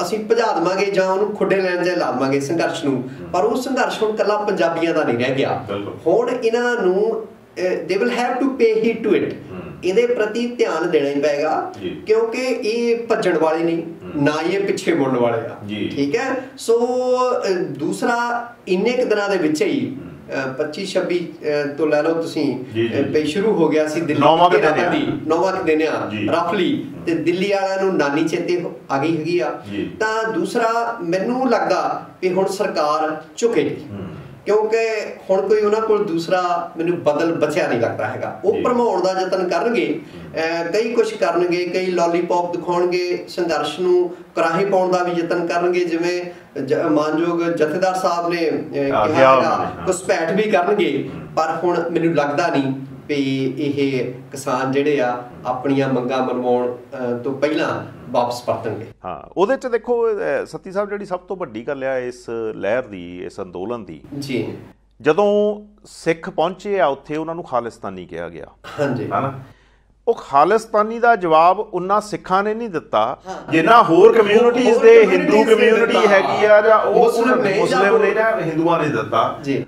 ਅਸੀਂ ਭਜਾ ਦੇਵਾਂਗੇ ਜਾਂ ਉਹਨੂੰ ਖੁੱਡੇ ਲੈਣ ਜਾਂ ਲਾ ਦੇਵਾਂਗੇ ਸੰਘਰਸ਼ ਨੂੰ, ਪਰ ਉਹ ਸੰਘਰਸ਼ ਹੁਣ ਇਕੱਲਾ ਪੰਜਾਬੀਆਂ ਦਾ ਨਹੀਂ ਰਹਿ ਗਿਆ। ਹੁਣ ਇਹਨਾਂ ਨੂੰ they will have to pay heed to it, ਇਹਦੇ ਪ੍ਰਤੀ ਧਿਆਨ ਦੇਣਾ ਹੀ ਪਏਗਾ, ਕਿਉਂਕਿ ਇਹ ਭੱਜਣ ਵਾਲੇ ਨਹੀਂ, ਨਾ ਹੀ ਇਹ ਪਿੱਛੇ ਮੁੜਨ ਵਾਲੇ ਆ, ਠੀਕ ਹੈ। ਸੋ ਦੂਸਰਾ, ਇੰਨੇ ਕੁ ਦਿਨਾਂ ਦੇ ਵਿੱਚ ਹੀ 25-26 ਤੋਂ ਲੈ ਲਓ ਤੁਸੀਂ, ਪਈ ਸ਼ੁਰੂ ਹੋ ਗਿਆ ਸੀ ਦਿੱਲੀ 9ਵਾਂ ਦਿਨ ਆ ਰਫਲੀ, ਤੇ ਦਿੱਲੀ ਵਾਲਿਆਂ ਨੂੰ ਨਾਨੀ ਚੇਤੇ ਆ ਗਈ ਹੈਗੀ ਆ। ਤਾਂ ਦੂਸਰਾ, ਮੈਨੂੰ ਲੱਗਦਾ ਵੀ ਹੁਣ ਸਰਕਾਰ ਝੁਕੇਗੀ, ਕਿਉਂਕਿ ਹੁਣ ਕੋਈ ਉਹਨਾਂ ਕੋਲ ਦੂਸਰਾ ਮੈਨੂੰ ਬਦਲ ਬਚਿਆ ਨਹੀਂ ਲੱਗਦਾ ਹੈਗਾ। ਉਹ ਭਰਮਾਉਣ ਦਾ ਯਤਨ ਕਰਨਗੇ, ਕਈ ਕੁਛ ਕਰਨਗੇ, ਕਈ ਲੋਲੀਪੌਪ ਦਿਖਾਉਣਗੇ, ਸੰਘਰਸ਼ ਨੂੰ ਕਰਾਹੀ ਪਾਉਣ ਦਾ ਵੀ ਯਤਨ ਕਰਨਗੇ, ਜਿਵੇਂ ਮਾਨਯੋਗ ਜਥੇਦਾਰ ਸਾਹਿਬ ਨੇ ਕਿਹਾ ਹੈਗਾ, ਘੁਸਪੈਠ ਵੀ ਕਰਨਗੇ। ਪਰ ਹੁਣ ਮੈਨੂੰ ਲੱਗਦਾ ਨਹੀਂ ਵੀ ਇਹ ਕਿਸਾਨ ਜਿਹੜੇ ਆ ਆਪਣੀਆਂ ਮੰਗਾਂ ਮਨਵਾਉਣ ਤੋਂ ਪਹਿਲਾਂ ਵਾਪਸ ਪਰਤਣਗੇ। ਹਾਂ, ਉਹਦੇ 'ਚ ਦੇਖੋ ਸੱਤੀ ਸਾਹਿਬ, ਜਿਹੜੀ ਸਭ ਤੋਂ ਵੱਡੀ ਗੱਲ ਆ ਇਸ ਲਹਿਰ ਦੀ, ਇਸ ਅੰਦੋਲਨ ਦੀ ਜੀ, ਜਦੋਂ ਸਿੱਖ ਪਹੁੰਚੇ ਆ ਉੱਥੇ ਉਹਨਾਂ ਨੂੰ ਖਾਲਿਸਤਾਨੀ ਕਿਹਾ ਗਿਆ। ਹਾਂਜੀ, ਹੈ ਨਾ। ਉਹ ਖਾਲਿਸਤਾਨੀ ਦਾ ਜਵਾਬ ਉਹਨਾਂ ਸਿੱਖਾਂ ਨੇ ਨਹੀਂ ਦਿੱਤਾ ਜਿੰਨਾ ਹੋਰ ਕਮਿਊਨਿਟੀਜ਼ ਦੇ, ਹਿੰਦੂ ਕਮਿਊਨਿਟੀ ਹੈਗੀ ਆ ਜਾਂ ਉਹ ਮੁਸਲਿਮ ਨੇ ਜਾਂ ਹਿੰਦੂਆਂ ਨੇ ਦਿੱਤਾ।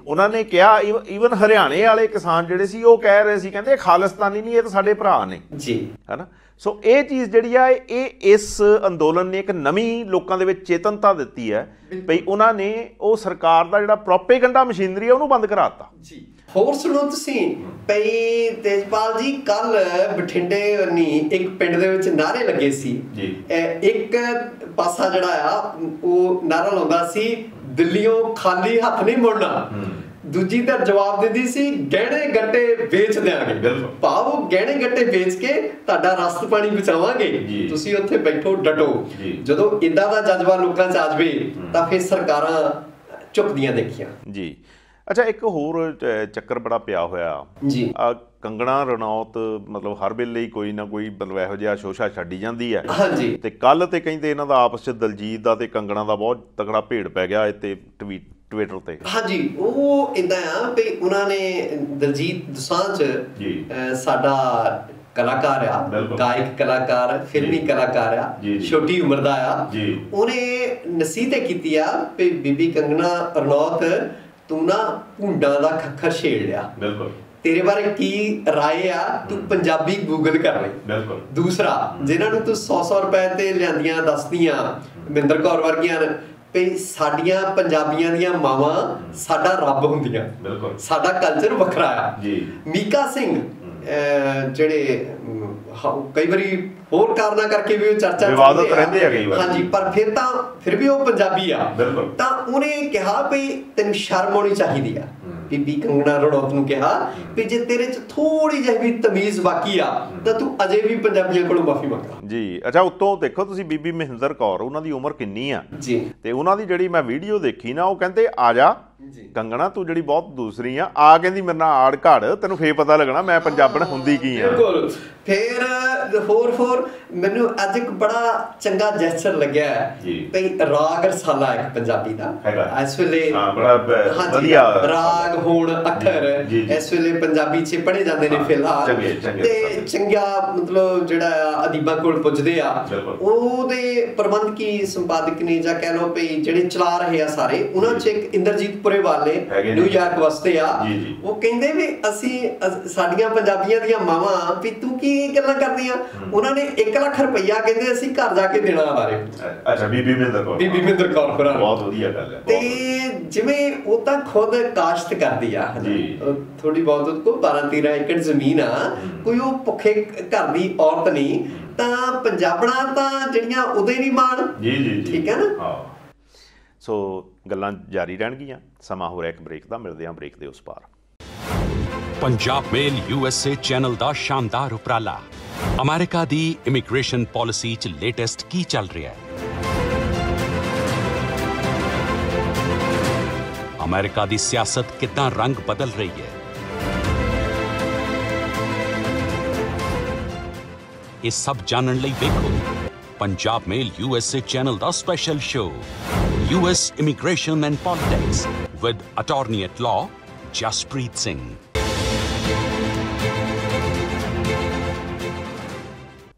ਉਹਨਾਂ ਨੇ ਕਿਹਾ, ਈਵਨ ਹਰਿਆਣੇ ਵਾਲੇ ਕਿਸਾਨ ਜਿਹੜੇ ਸੀ ਉਹ ਕਹਿ ਰਹੇ ਸੀ, ਕਹਿੰਦੇ ਖਾਲਿਸਤਾਨੀ ਨਹੀਂ, ਇਹ ਤਾਂ ਸਾਡੇ ਭਰਾ ਨੇ ਜੀ, ਹੈ ਨਾ। ਸੋ ਇਹ ਚੀਜ਼ ਜਿਹੜੀ ਆ, ਇਹ ਇਸ ਅੰਦੋਲਨ ਨੇ ਇੱਕ ਨਵੀਂ ਲੋਕਾਂ ਦੇ ਵਿੱਚ ਚੇਤਨਤਾ ਦਿੱਤੀ ਹੈ ਵੀ ਉਹਨਾਂ ਨੇ ਉਹ ਸਰਕਾਰ ਦਾ ਜਿਹੜਾ ਪ੍ਰੋਪੇਗੈਂਡਾ ਮਸ਼ੀਨਰੀ ਹੈ ਉਹਨੂੰ ਬੰਦ ਕਰਾ ਦਿੱਤਾ ਜੀ। ਹੋਰ ਸੁਣੋ ਤੁਸੀਂ ਭਈ ਤੇਜਪਾਲ ਜੀ, ਕੱਲ ਬਠਿੰਡੇ ਨਹੀਂ ਇੱਕ ਪਿੰਡ ਦੇ ਵਿੱਚ ਨਾਅਰੇ ਲੱਗੇ ਸੀ ਜੀ। ਇੱਕ ਪਾਸਾ ਜਿਹੜਾ ਆ ਉਹ ਨਾਅਰਾ ਲਾਉਂਦਾ ਸੀ, ਦਿੱਲੀੋਂ ਖਾਲੀ ਹੱਥ ਨਹੀਂ ਮੁੜਨਾ। ਦੂਜੀ ਧਿਰ ਜਵਾਬ ਦਿੰਦੀ ਸੀ, ਗਹਿਣੇ ਗੱਟੇ ਵੇਚ ਦਿਆਂਗੇ। ਭਾਵ ਉਹ ਗਹਿਣੇ ਗੱਟੇ ਵੇਚ ਕੇ ਤੁਹਾਡਾ ਰਸਤ ਪਾਣੀ ਬਚਾਵਾਂਗੇ, ਤੁਸੀਂ ਉੱਥੇ ਬੈਠੋ ਡਟੋ। ਜਦੋਂ ਇਦਾਂ ਦਾ ਜਜ਼ਬਾ ਲੋਕਾਂ 'ਚ ਆ ਜਾਵੇ ਤਾਂ ਫਿਰ ਸਰਕਾਰਾਂ ਝੁਕਦੀਆਂ ਦੇਖੀਆਂ ਜੀ। ਅੱਛਾ, ਇੱਕ ਹੋਰ ਚੱਕਰ ਬੜਾ ਪਿਆ ਹੋਇਆ ਜੀ। ਕੰਗਣਾ ਰਣੌਤ ਮਤਲਬ ਹਰ ਵੇਲੇ ਹੀ ਕੋਈ ਨਾ ਕੋਈ ਮਤਲਬ ਇਹੋ ਜਿਹਾ ਸ਼ੋਸ਼ਾ ਛੱਡੀ ਜਾਂਦੀ ਹੈ। ਹਾਂਜੀ। ਤੇ ਕੱਲ ਤੇ ਕਹਿੰਦੇ ਇਹਨਾਂ ਦਾ ਆਪਸ 'ਚ ਦਲਜੀਤ ਦਾ ਤੇ ਕੰਗਣਾ ਦਾ ਬਹੁਤ ਤਕੜਾ ਭੇੜ ਪੈ ਗਿਆ ਤੇ ਟਵਿੱਟਰ ਤੇ। ਹਾਂਜੀ, ਉਹ ਇਦਾਂ ਆ ਵੀ ਉਹਨਾਂ ਨੇ ਦਲਜੀਤ ਦੋਸਾਂਝ ਸਾਡਾ ਕਲਾਕਾਰ ਆ, ਗਾਇਕ ਕਲਾਕਾਰ, ਫਿਲਮੀ ਕਲਾਕਾਰ ਆ, ਛੋਟੀ ਉਮਰ ਦਾ ਆ। ਉਹਨੇ ਨਸੀਹਤ ਕੀਤੀ ਆ ਵੀ ਬੀਬੀ ਕੰਗਣਾ ਰਣੌਤ, ਤੂੰ ਨਾ ਭੁੰਡਾਂ ਦਾ ਖੱਖਰ ਛੇੜ ਲਿਆ। ਤੇਰੇ ਬਾਰੇ ਕੀ ਰਾਏ ਆ, ਤੂੰ ਪੰਜਾਬੀ ਗੂਗਲ ਕਰ ਲੈ। ਦੂਸਰਾ, ਜਿਨ੍ਹਾਂ ਨੂੰ ਤੂੰ 100-100 ਰੁਪਏ ਤੇ ਲਿਆਂਦੀਆਂ ਦੱਸਦੀਆਂ, ਮਹਿੰਦਰ ਕੌਰ ਵਰਗੀਆਂ, ਵੀ ਸਾਡੀਆਂ ਪੰਜਾਬੀਆਂ ਦੀਆਂ ਮਾਵਾਂ ਸਾਡਾ ਰੱਬ ਹੁੰਦੀਆਂ, ਸਾਡਾ ਕਲਚਰ ਵੱਖਰਾ ਆ। ਮੀਕਾ ਸਿੰਘ ਜਿਹੜੇ ਕਈ ਵਾਰੀ ਹੋਰ ਕਾਰਨਾਂ ਕਰਕੇ ਵੀ ਉਹ ਚਰਚਾ ਰਹਿੰਦੇ ਆ ਕਈ ਵਾਰ, ਹਾਂਜੀ, ਪਰ ਫਿਰ ਵੀ ਉਹ ਪੰਜਾਬੀ ਆ। ਤਾਂ ਉਹਨੇ ਕਿਹਾ ਵੀ ਤੈਨੂੰ ਸ਼ਰਮ ਆਉਣੀ ਚਾਹੀਦੀ ਆ। ਬੀਬੀ ਕੰਗਣਾ ਰਣੌਤ ਨੂੰ ਕਿਹਾ ਵੀ ਜੇ ਤੇਰੇ 'ਚ ਥੋੜੀ ਜਿਹੀ ਵੀ ਤਮੀਜ਼ ਬਾਕੀ ਆ ਤਾਂ ਤੂੰ ਅਜੇ ਵੀ ਪੰਜਾਬੀਆਂ ਕੋਲੋਂ ਮਾਫੀ ਮੰਗ ਜੀ। ਅੱਛਾ, ਉੱਤੋਂ ਦੇਖੋ ਤੁਸੀਂ ਬੀਬੀ ਮਹਿੰਦਰ ਕੌਰ, ਉਹਨਾਂ ਦੀ ਉਮਰ ਕਿੰਨੀ ਆ ਜੀ, ਤੇ ਉਹਨਾਂ ਦੀ ਜਿਹੜੀ ਮੈਂ ਵੀਡੀਓ ਦੇਖੀ ਨਾ, ਉਹ ਕਹਿੰਦੇ ਆ ਜਾ ਕੰਗਣਾ, ਤੂੰ ਜਿਹੜੀ ਬਹੁਤ ਦੂਸਰੀ ਆ ਕਹਿੰਦੀ ਮੇਰੇ ਨਾਲ ਆੜ ਘੜ, ਤੈਨੂੰ ਫੇਰ ਪਤਾ ਲੱਗਣਾ ਮੈਂ ਪੰਜਾਬਣ ਹੁੰਦੀ ਕੀ ਆ। ਫਿਰ ਹੋਰ ਮੈਨੂੰ ਅੱਜ ਇੱਕ ਬੜਾ ਚੰਗਾ ਜੈਸਚਰ ਲੱਗਿਆ ਭਈ ਰਾਗ ਰਸਾਲਾ ਇੱਕ ਪੰਜਾਬੀ ਦਾ ਇਸ ਵੇਲੇ ਰਾਗ ਹੋਣ ਅੱਖਰ ਇਸ ਵੇਲੇ ਪੰਜਾਬੀ 'ਚ ਪੜ੍ਹੇ ਜਾਂਦੇ ਨੇ ਫਿਲਹਾਲ, ਤੇ ਚੰਗਾ ਮਤਲਬ ਜਿਹੜਾ ਆ ਅਦੀਬਾਂ ਕੋਲ ਪੁੱਜਦੇ ਆ। ਉਹਦੇ ਪ੍ਰਬੰਧਕੀ ਸੰਪਾਦਕ ਨੇ ਜਾਂ ਕਹਿ ਲਓ ਵੀ ਜਿਹੜੇ ਚਲਾ ਰਹੇ ਆ ਸਾਰੇ, ਉਹਨਾਂ 'ਚ ਇੱਕ ਇੰਦਰਜੀਤ ਪੁਰੇਵਾਲ ਨੇ, ਨਿਊਯਾਰਕ ਵਸਦੇ ਆ। ਉਹ ਕਹਿੰਦੇ ਵੀ ਅਸੀਂ ਸਾਡੀਆਂ ਪੰਜਾਬੀਆਂ ਦੀਆਂ ਮਾਵਾਂ ਵੀ ਤੂੰ ਕੀ ਗੱਲਾਂ ਕਰਦੀਆਂ। ਉਹਨਾਂ ਨੇ 1 ਲੱਖ ਰੁਪਈਆ ਕਹਿੰਦੇ ਅਸੀਂ ਘਰ ਜਾ ਕੇ ਦੇਣਾ ਬਾਰੇ। ਅੱਛਾ, ਬੀਬੀ ਮਹਿੰਦਰ ਕੌਰ ਬਹੁਤ ਵਧੀਆ ਗੱਲ ਹੈ। ਤੇ ਜਿਵੇਂ ਉਹ ਤਾਂ ਖੁਦ ਕਾਸ਼ਤ ਕਰਦੀ ਆ ਥੋੜੀ ਬਹੁਤ, ਕੋ 12-13 ਏਕੜ ਜ਼ਮੀਨ ਆ, ਕੋਈ ਉਹ ਭੁੱਖੇ ਘਰ ਦੀ ਔਰਤ ਨਹੀਂ। ਤਾਂ ਪੰਜਾਬਣਾ ਤਾਂ ਜਿਹੜੀਆਂ ਉਹਦੇ ਨਹੀਂ ਮਾਣ। ਠੀਕ ਹੈ ਨਾ। ਸੋ ਗੱਲਾਂ ਜਾਰੀ ਰਹਿਣਗੀਆਂ, ਸਮਾਂ ਹੋ ਰਿਹਾ ਇੱਕ ਬ੍ਰੇਕ ਦਾ, ਮਿਲਦੇ ਹਾਂ ਬ੍ਰੇਕ ਦੇ ਉਸ ਪਾਰ। ਪੰਜਾਬ ਮੇਲ USA ਚੈਨਲ ਦਾ ਸ਼ਾਨਦਾਰ ਉਪਰਾਲਾ। ਅਮਰੀਕਾ ਦੀ ਇਮੀਗ੍ਰੇਸ਼ਨ ਪਾਲਿਸੀ 'ਚ ਲੇਟੈਸਟ ਕੀ ਚੱਲ ਰਿਹਾ ਹੈ, ਅਮਰੀਕਾ ਦੀ ਸਿਆਸਤ ਕਿੱਦਾਂ ਰੰਗ ਬਦਲ ਰਹੀ ਹੈ, ਇਹ ਸਭ ਜਾਣਨ ਲਈ ਵੇਖੋ ਪੰਜਾਬ ਮੇਲ USA channel the special show US Immigration and Politics with Attorney at Law Jaspreet Singh।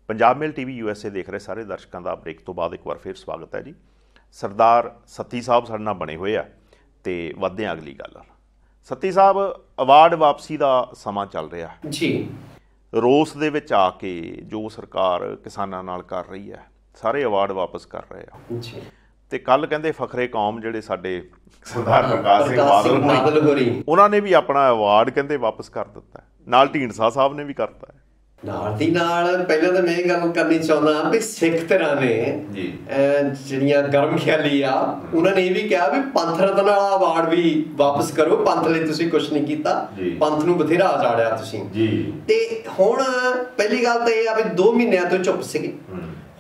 Punjab mail TV USA ਦੇਖ ਰਹੇ ਸਾਰੇ ਦਰਸ਼ਕਾਂ ਦਾ ਬ੍ਰੇਕ ਤੋਂ ਬਾਅਦ ਇੱਕ ਵਾਰ ਫਿਰ ਸਵਾਗਤ ਹੈ ਜੀ। ਸਰਦਾਰ ਸੱਤੀ ਸਾਹਿਬ ਸਾਡੇ ਨਾਲ ਬਣੇ ਹੋਏ ਆ ਤੇ ਵੱਧਦੇ ਆ ਅਗਲੀ ਗੱਲ। ਸੱਤੀ ਸਾਹਿਬ, ਅਵਾਰਡ ਵਾਪਸੀ ਦਾ ਸਮਾਂ ਚੱਲ ਰਿਹਾ ਜੀ। ਰੋਸ ਦੇ ਵਿੱਚ ਆ ਕੇ ਜੋ ਸਰਕਾਰ ਕਿਸਾਨਾਂ ਨਾਲ ਕਰ ਰਹੀ ਹੈ, ਸਾਰੇ ਅਵਾਰਡ ਵਾਪਸ ਕਰ ਰਹੇ ਆ ਜੀ। ਤੇ ਕੱਲ ਕਹਿੰਦੇ ਫਖਰੇ ਕੌਮ ਜਿਹੜੇ ਸਾਡੇ ਸਰਦਾਰ ਪ੍ਰਕਾਸ਼ ਸਿੰਘ ਬਾਦਲ ਹੋਰੀ, ਉਹਨਾਂ ਨੇ ਵੀ ਆਪਣਾ ਅਵਾਰਡ ਕਹਿੰਦੇ ਵਾਪਸ ਕਰ ਦਿੱਤਾ, ਨਾਲ ਢੀਂਡਸਾ ਸਾਹਿਬ ਨੇ ਵੀ ਕਰਤਾ। ਨਾਲ ਦੀ ਨਾਲ ਪਹਿਲਾਂ ਤਾਂ ਮੈਂ ਇਹ ਗੱਲ ਕਰਨੀ ਚਾਹੁੰਦਾ ਵੀ ਸਿੱਖ ਧਿਰਾਂ ਨੇ ਜਿਹੜੀਆਂ ਗਰਮ ਖਿਆਲੀ ਆ, ਉਹਨਾਂ ਨੇ ਇਹ ਵੀ ਕਿਹਾ ਵੀ ਪੰਥ ਰਤਨ ਵਾਲਾ ਅਵਾਰਡ ਵੀ ਵਾਪਸ ਕਰੋ, ਪੰਥ ਲਈ ਤੁਸੀਂ ਕੁਛ ਨਹੀਂ ਕੀਤਾ, ਪੰਥ ਨੂੰ ਬਥੇਰਾ ਆਜਾੜਿਆ ਤੁਸੀਂ। ਤੇ ਹੁਣ ਪਹਿਲੀ ਗੱਲ ਤਾਂ ਇਹ ਆ ਵੀ 2 ਮਹੀਨਿਆਂ ਤੋਂ ਚੁੱਪ ਸੀਗੇ।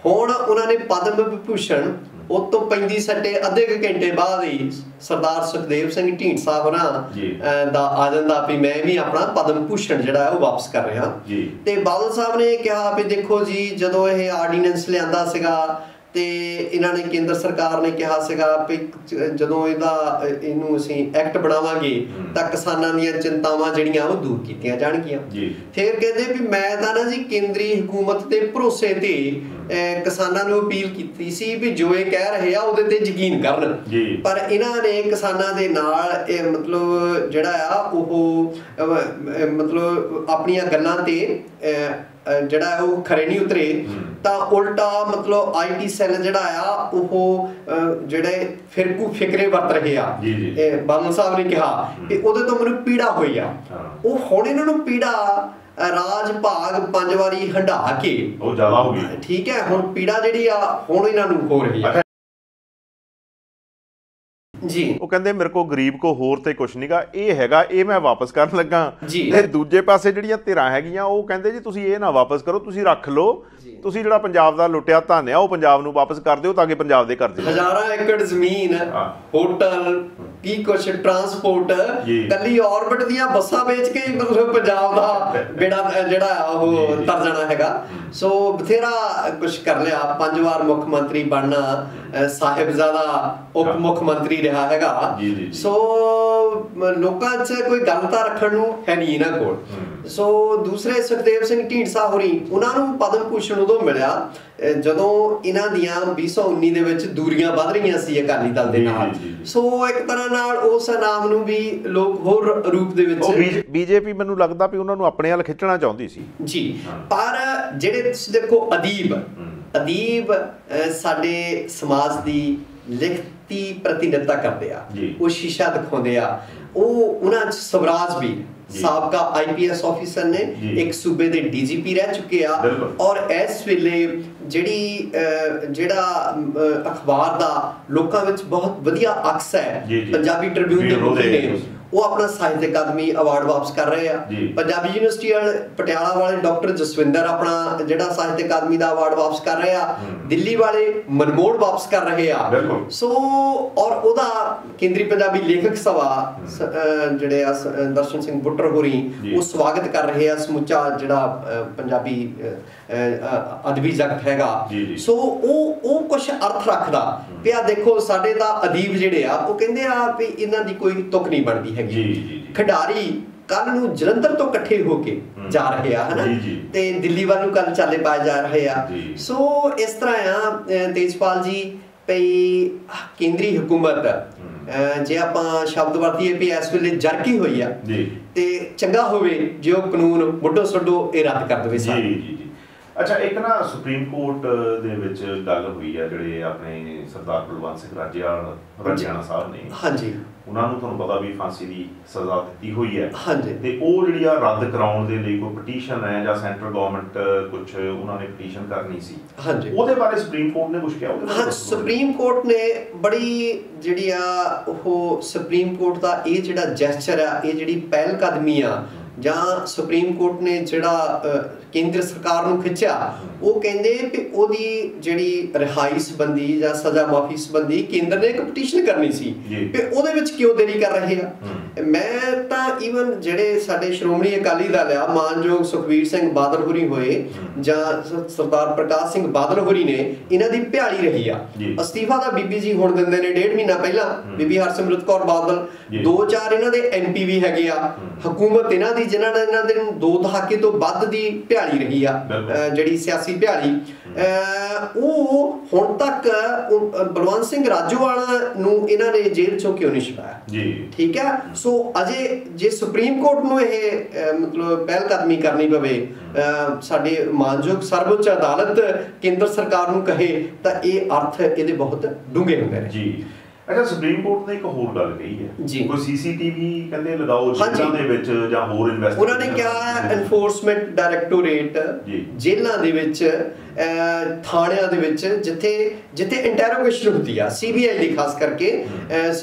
ਹੁਣ ਉਹਨਾਂ ਨੇ ਪਦਮ ਵਿਭੂਸ਼ਣ ਉਹ ਤੋਂ ਪੈਂਦੀ ਸੱਟੇ ਅੱਧੇ ਕੁ ਘੰਟੇ ਬਾਅਦ ਹੀ ਸਰਦਾਰ ਸੁਖਦੇਵ ਸਿੰਘ ਢੀਂਡਸਾ ਹੋਰਾਂ ਦਾ ਆ ਜਾਂਦਾ ਵੀ ਮੈਂ ਵੀ ਆਪਣਾ ਪਦਮ ਭੂਸ਼ਣ ਜਿਹੜਾ ਹੈ ਉਹ ਵਾਪਸ ਕਰ ਰਿਹਾ। ਤੇ ਬਾਦਲ ਸਾਹਿਬ ਨੇ ਕਿਹਾ ਵੀ ਦੇਖੋ ਜੀ, ਜਦੋਂ ਇਹ ਆਰਡੀਨੈਂਸ ਲਿਆਂਦਾ ਸੀਗਾ ਤੇ ਇਹਨਾਂ ਨੇ ਕੇਂਦਰ ਸਰਕਾਰ ਨੇ ਕਿਹਾ ਸੀਗਾ ਵੀ ਜਦੋਂ ਇਹਨੂੰ ਅਸੀਂ ਐਕਟ ਬਣਾਵਾਂਗੇ ਤਾਂ ਕਿਸਾਨਾਂ ਦੀਆਂ ਚਿੰਤਾਵਾਂ ਜਿਹੜੀਆਂ ਉਹ ਦੂਰ ਕੀਤੀਆਂ ਜਾਣਗੀਆਂ। ਫਿਰ ਕਹਿੰਦੇ ਵੀ ਮੈਂ ਤਾਂ ਨਾ ਜੀ ਕੇਂਦਰੀ ਹਕੂਮਤ ਦੇ ਭਰੋਸੇ ਤੇ ਕਿਸਾਨਾਂ ਨੂੰ ਅਪੀਲ ਕੀਤੀ ਸੀ ਵੀ ਜੋ ਇਹ ਕਹਿ ਰਹੇ ਆ ਉਹਦੇ ਤੇ ਯਕੀਨ ਕਰਨ, ਪਰ ਇਹਨਾਂ ਨੇ ਕਿਸਾਨਾਂ ਦੇ ਨਾਲ ਇਹ ਮਤਲਬ ਜਿਹੜਾ ਆ ਉਹ ਮਤਲਬ ਆਪਣੀਆਂ ਗੱਲਾਂ ਤੇ ਜਿਹੜਾ ਉਹ ਖਰੇ ਨਹੀਂ ਉਤਰੇ ਤਾਂ ਉਲਟਾ ਮਤਲਬ IT ਸੈੱਲ ਜਿਹੜਾ ਆ ਉਹ ਜਿਹੜੇ ਫਿਰਕੂ ਫਿਕਰੇ ਵਰਤ ਰਹੇ ਆ। ਬਾਦਲ ਸਾਹਿਬ ਨੇ ਕਿਹਾ ਕਿ ਉਹਦੇ ਤੋਂ ਮੈਨੂੰ ਪੀੜਾ ਹੋਈ ਆ, ਉਹ ਹੁਣ ਇਹਨਾਂ ਨੂੰ ਪੀੜਾ ਰਾਜ ਭਾਗ 5 ਵਾਰੀ ਹੰਢਾ ਕੇ ਉਹ ਜ਼ਿਆਦਾ ਹੋ ਗਈ। ਠੀਕ ਹੈ, ਹੁਣ ਪੀੜਾ ਜਿਹੜੀ ਆ ਹੁਣ ਇਹਨਾਂ ਨੂੰ ਹੋ ਰਹੀ ਆ ਜੀ। ਉਹ ਕਹਿੰਦੇ ਮੇਰੇ ਕੋ ਗਰੀਬ ਕੋ ਹੋਰ ਤੇ ਕੁਛ ਨਹੀਂਗਾ, ਇਹ ਹੈਗਾ ਇਹ ਮੈਂ ਵਾਪਸ ਕਰਨ ਲੱਗਾ। ਜੀ। ਤੇ ਦੂਜੇ ਪਾਸੇ ਜਿਹੜੀਆਂ ਧਿਰਾਂ ਹੈਗੀਆਂ ਉਹ ਕਹਿੰਦੇ ਜੀ ਤੁਸੀਂ ਇਹ ਨਾ ਵਾਪਸ ਕਰੋ, ਤੁਸੀਂ ਰੱਖ ਲਓ, ਤੁਸੀਂ ਜਿਹੜਾ ਪੰਜਾਬ ਦਾ ਲੁੱਟਿਆ ਧਨ ਆ ਉਹ ਪੰਜਾਬ ਨੂੰ ਵਾਪਸ ਕਰ ਦਿਓ ਤਾਂ ਕਿ ਪੰਜਾਬ ਦੇ ਕਰ ਦਿਓ। ਹਜ਼ਾਰਾਂ ਏਕੜ ਜ਼ਮੀਨ, ਹੋਟਲ, ਕੀ ਕੁਛ ਟਰਾਂਸਪੋਰਟ, ਕੱਲੀ ਆਰਬਿਟ ਦੀਆਂ ਬੱਸਾਂ ਵੇਚ ਕੇ ਮਤਲਬ ਪੰਜਾਬ ਦਾ ਬੇੜਾ ਜਿਹੜਾ ਉਹ ਤਰ ਜਾਣਾ ਹੈਗਾ। ਸੋ ਬਥੇਰਾ ਕੁਛ ਕਰ ਲਿਆ, 5 ਵਾਰ ਮੁੱਖ ਮੰਤਰੀ ਬਣਨਾ, ਸਾਹਿਬਜ਼ਾਦਾ ਉਪ ਮੁੱਖ ਮੰਤਰੀ ਰਿਹਾ ਹੈਗਾ। ਸੋ ਲੋਕਾਂ 'ਚ ਕੋਈ ਗੱਲ ਤਾਂ ਰੱਖਣ ਨੂੰ ਹੈ ਨਹੀਂ ਇਹਨਾਂ ਕੋਲ। ਸੋ ਦੂਸਰੇ ਸੁਖਦੇਵ ਸਿੰਘ ਢੀਂਡਸਾ ਹੋਰੀ, ਉਹਨਾਂ ਨੂੰ ਪਦਮ ਭੂਸ਼ਣ ਉਦੋਂ ਮਿਲਿਆ ਜਦੋਂ ਇਹਨਾਂ ਦੀਆਂ 2019 ਦੇ ਵਿੱਚ ਦੂਰੀਆਂ ਵੱਧ ਰਹੀਆਂ ਸੀ ਅਕਾਲੀ ਦਲ ਦੇ ਨਾਲ। ਸੋ ਇੱਕ ਤਰ੍ਹਾਂ ਨਾਲ ਉਸ ਨਾਮ ਨੂੰ ਵੀ ਲੋਕ ਹੋਰ ਰੂਪ ਦੇ ਵਿੱਚ ਬੀਜੇਪੀ ਮੈਨੂੰ ਲੱਗਦਾ ਵੀ ਉਹਨਾਂ ਨੂੰ ਆਪਣੇ ਵੱਲ ਖਿੱਚਣਾ ਚਾਹੁੰਦੀ ਸੀ ਜੀ। ਪਰ ਜਿਹੜੇ ਤੁਸੀਂ ਦੇਖੋ ਅਦੀਬ ਸਾਡੇ ਸਮਾਜ ਦੀ ਲਿਖਤੀ ਪ੍ਰਤੀਨਿਧਤਾ ਕਰਦੇ ਆ, ਉਹ ਸ਼ੀਸ਼ਾ ਦਿਖਾਉਂਦੇ ਆ। ਉਹ ਉਹਨਾਂ 'ਚ ਸਵਰਾਜ ਵੀ ਸਾਬਕਾ IPS ਆਫੀਸਰ ਨੇ, ਇੱਕ ਸੂਬੇ ਦੇ DGP ਰਹਿ ਚੁੱਕੇ ਆ, ਔਰ ਇਸ ਵੇਲੇ ਜਿਹੜਾ ਅਖਬਾਰ ਦਾ ਲੋਕਾਂ ਵਿੱਚ ਬਹੁਤ ਵਧੀਆ ਅਕਸ ਹੈ, ਪੰਜਾਬੀ ਟ੍ਰਿਬਿਊਨ ਦੇ ਮੁਖੀ ਨੇ, ਉਹ ਆਪਣਾ ਸਾਹਿਤ ਅਕਾਦਮੀ ਅਵਾਰਡ ਵਾਪਸ ਕਰ ਰਹੇ ਆ। ਪੰਜਾਬੀ ਯੂਨੀਵਰਸਿਟੀ ਪਟਿਆਲਾ ਵਾਲੇ ਡਾਕਟਰ ਜਸਵਿੰਦਰ ਆਪਣਾ ਜਿਹੜਾ ਸਾਹਿਤ ਅਕਾਦਮੀ ਦਾ ਅਵਾਰਡ ਵਾਪਸ ਕਰ ਰਹੇ ਆ। ਦਿੱਲੀ ਵਾਲੇ ਮਨਮੋੜ ਵਾਪਸ ਕਰ ਰਹੇ ਆ। ਸੋ ਔਰ ਉਹਦਾ ਕੇਂਦਰੀ ਪੰਜਾਬੀ ਲੇਖਕ ਸਭਾ ਜਿਹੜੇ ਆ ਦਰਸ਼ਨ ਸਿੰਘ ਬੁੱਟਰ ਹੋਰੀ, ਉਹ ਸਵਾਗਤ ਕਰ ਰਹੇ ਆ ਸਮੁੱਚਾ ਜਿਹੜਾ ਪੰਜਾਬੀ ਅਦਬੀ ਜਗਤ ਹੈਗਾ। ਸੋ ਉਹ ਕੁਛ ਅਰਥ ਰੱਖਦਾ ਪਿਆ। ਦੇਖੋ ਸਾਡੇ ਤਾਂ ਅਦੀਬ ਜਿਹੜੇ ਆ ਉਹ ਕਹਿੰਦੇ ਆ ਵੀ ਇਹਨਾਂ ਦੀ ਕੋਈ ਤੁਕ ਨਹੀਂ ਬਣਦੀ ਹੈਗੀ। ਖਿਡਾਰੀ ਕੱਲ ਨੂੰ ਜਲੰਧਰ ਤੋਂ ਇਕੱਠੇ ਹੋ ਕੇ ਜਾ ਰਹੇ ਆ ਹਨਾ, ਤੇ ਦਿੱਲੀ ਵੱਲ ਨੂੰ ਕੱਲ ਚਾਲੇ ਪਾਏ ਜਾ ਰਹੇ ਆ। ਸੋ ਇਸ ਤਰ੍ਹਾਂ ਆ ਤੇਜਪਾਲ ਜੀ, ਭਈ ਕੇਂਦਰੀ ਹਕੂਮਤ ਜੇ ਆਪਾਂ ਸ਼ਬਦ ਵਰਤੀਏ ਵੀ ਇਸ ਵੇਲੇ ਜਰਕੀ ਹੋਈ ਆ, ਤੇ ਚੰਗਾ ਹੋਵੇ ਜੇ ਉਹ ਕਾਨੂੰਨ ਮੁੱਢੋਂ ਸੱਡੋ ਇਹ ਰੱਦ ਕਰ ਦੇਵੇ ਸਾਰੇ। ਅੱਛਾ, ਇੱਕ ਨਾ ਸੁਪਰੀਮ ਕੋਰਟ ਦੇ ਵਿੱਚ ਗੱਲ ਹੋਈ ਆ, ਜਿਹੜੇ ਆਪਣੇ ਸਰਦਾਰ ਬਲਵੰਤ ਸਿੰਘ ਰਾਜਿਆਣਾ ਸਾਹਿਬ ਨੇ, ਹਾਂਜੀ, ਉਹਨਾਂ ਨੂੰ ਤੁਹਾਨੂੰ ਪਤਾ ਵੀ ਫਾਂਸੀ ਦੀ ਸਜ਼ਾ ਦਿੱਤੀ ਹੋਈ ਹੈ। ਹਾਂਜੀ, ਤੇ ਉਹ ਜਿਹੜੀ ਆ ਰੱਦ ਕਰਾਉਣ ਦੇ ਲਈ ਕੋਈ ਪਟੀਸ਼ਨ ਹੈ ਜਾਂ ਸੈਂਟਰਲ ਗਵਰਨਮੈਂਟ ਕੁਝ ਉਹਨਾਂ ਨੇ ਪਟੀਸ਼ਨ ਕਰਨੀ ਸੀ, ਹਾਂਜੀ, ਉਹਦੇ ਬਾਰੇ ਸੁਪਰੀਮ ਕੋਰਟ ਨੇ ਕੁਝ ਕਿਹਾ? ਹਾਂ, ਸੁਪਰੀਮ ਕੋਰਟ ਨੇ ਬੜੀ ਜਿਹੜੀ ਆ ਉਹ ਸੁਪਰੀਮ ਕੋਰਟ ਦਾ ਇਹ ਜਿਹੜਾ ਜੈਸਚਰ ਆ, ਇਹ ਜਿਹੜੀ ਪਹਿਲ ਕਦਮੀ ਆ, ਜਾਂ ਸੁਪਰੀਮ ਕੋਰਟ ਨੇ ਜਿਹੜਾ ਕੇਂਦਰ ਸਰਕਾਰ ਨੂੰ ਖਿੱਚਿਆ, ਉਹ ਕਹਿੰਦੇ ਕਿ ਉਹਦੀ ਜਿਹੜੀ ਰਿਹਾਈ ਸੰਬੰਧੀ ਜਾਂ ਸਜ਼ਾ ਮਾਫੀ ਸੰਬੰਧੀ ਕੇਂਦਰ ਨੇ ਇੱਕ ਪਟੀਸ਼ਨ ਕਰਨੀ ਸੀ, ਕਿ ਉਹਦੇ ਵਿੱਚ ਕਿਉਂ ਦੇਰੀ ਕਰ ਰਹੇ ਆ। ਮੈਂ ਤਾਂ ਈਵਨ ਜਿਹੜੇ ਸਾਡੇ ਸ਼੍ਰੋਮਣੀ ਅਕਾਲੀ ਦਲ ਆ, ਮਾਨਯੋਗ ਸੁਖਬੀਰ ਸਿੰਘ ਬਾਦਲ ਹੋਰੀ ਹੋਏ ਜਾਂ ਸਰਦਾਰ ਪ੍ਰਕਾਸ਼ ਸਿੰਘ ਬਾਦਲ ਹੋਰੀ ਨੇ, ਇਹਨਾਂ ਦੀ ਭਿਆਲੀ ਰਹੀ ਆ। ਅਸਤੀਫਾ ਦਾ ਬੀਬੀ ਜੀ ਹੁਣ ਦਿੰਦੇ ਨੇ 1.5 ਮਹੀਨਾ ਪਹਿਲਾਂ, ਬੀਬੀ ਹਰਸਿਮਰਤ ਕੌਰ ਬਾਦਲ, 2-4 ਇਹਨਾਂ ਦੇ MP ਵੀ ਹੈਗੇ ਆ। ਹਕੂਮਤ ਇਹਨਾਂ ਦੀ ਜਿਨ੍ਹਾਂ ਨੇ ਇਹਨਾਂ ਦੇ 2 ਦਹਾਕੇ ਤੋਂ ਵੱਧ ਦੀ ਭਿਆਲੀ ਰਹੀ ਆ, ਜਿਹੜੀ ਸਿਆਸੀ ਭਿਆਲੀ, ਉਹ ਹੁਣ ਤੱਕ ਬਲਵੰਤ ਸਿੰਘ ਰਾਜੋਵਾਲਾ ਨੂੰ ਇਹਨਾਂ ਨੇ ਜੇਲ੍ਹ ਚੋਂ ਕਿਉਂ ਨਹੀਂ ਛੁਡਾਇਆ? ਠੀਕ ਹੈ। ਸੋ ਅਜੇ ਜੇ ਸੁਪਰੀਮ ਕੋਰਟ ਨੂੰ ਇਹ ਮਤਲਬ ਪਹਿਲ ਕਦਮੀ ਕਰਨੀ ਪਵੇ, ਸਾਡੇ ਮਾਨਯੋਗ ਸਰਵਉੱਚ ਅਦਾਲਤ ਕੇਂਦਰ ਸਰਕਾਰ ਨੂੰ ਕਹੇ, ਤਾਂ ਇਹ ਅਰਥ ਇਹਦੇ ਬਹੁਤ ਡੂੰਘੇ ਹੁੰਦੇ ਨੇ। ਅੱਛਾ, ਸੁਪਰੀਮ ਕੋਰਟ ਨੇ ਇੱਕ ਹੋਰ ਗੱਲ ਕਹੀ ਹੈ, ਕੋਈ CCTV ਕਹਿੰਦੇ ਲਗਾਓ ਜੇਲ੍ਹਾਂ ਦੇ ਵਿੱਚ ਜਾਂ ਹੋਰ ਇਨਵੈਸਟੀਗੇਸ਼ਨ। ਉਹਨਾਂ ਨੇ ਕਿਹਾ ਐਨਫੋਰਸਮੈਂਟ ਡਾਇਰੈਕਟੋਰੇਟ ਜੇਲ੍ਹਾਂ ਦੇ ਵਿੱਚ, ਥਾਣਿਆਂ ਦੇ ਵਿੱਚ ਜਿੱਥੇ ਇੰਟਰੋਗੇਸ਼ਨ ਹੁੰਦੀ ਆ, CBI ਦੀ ਖਾਸ ਕਰਕੇ,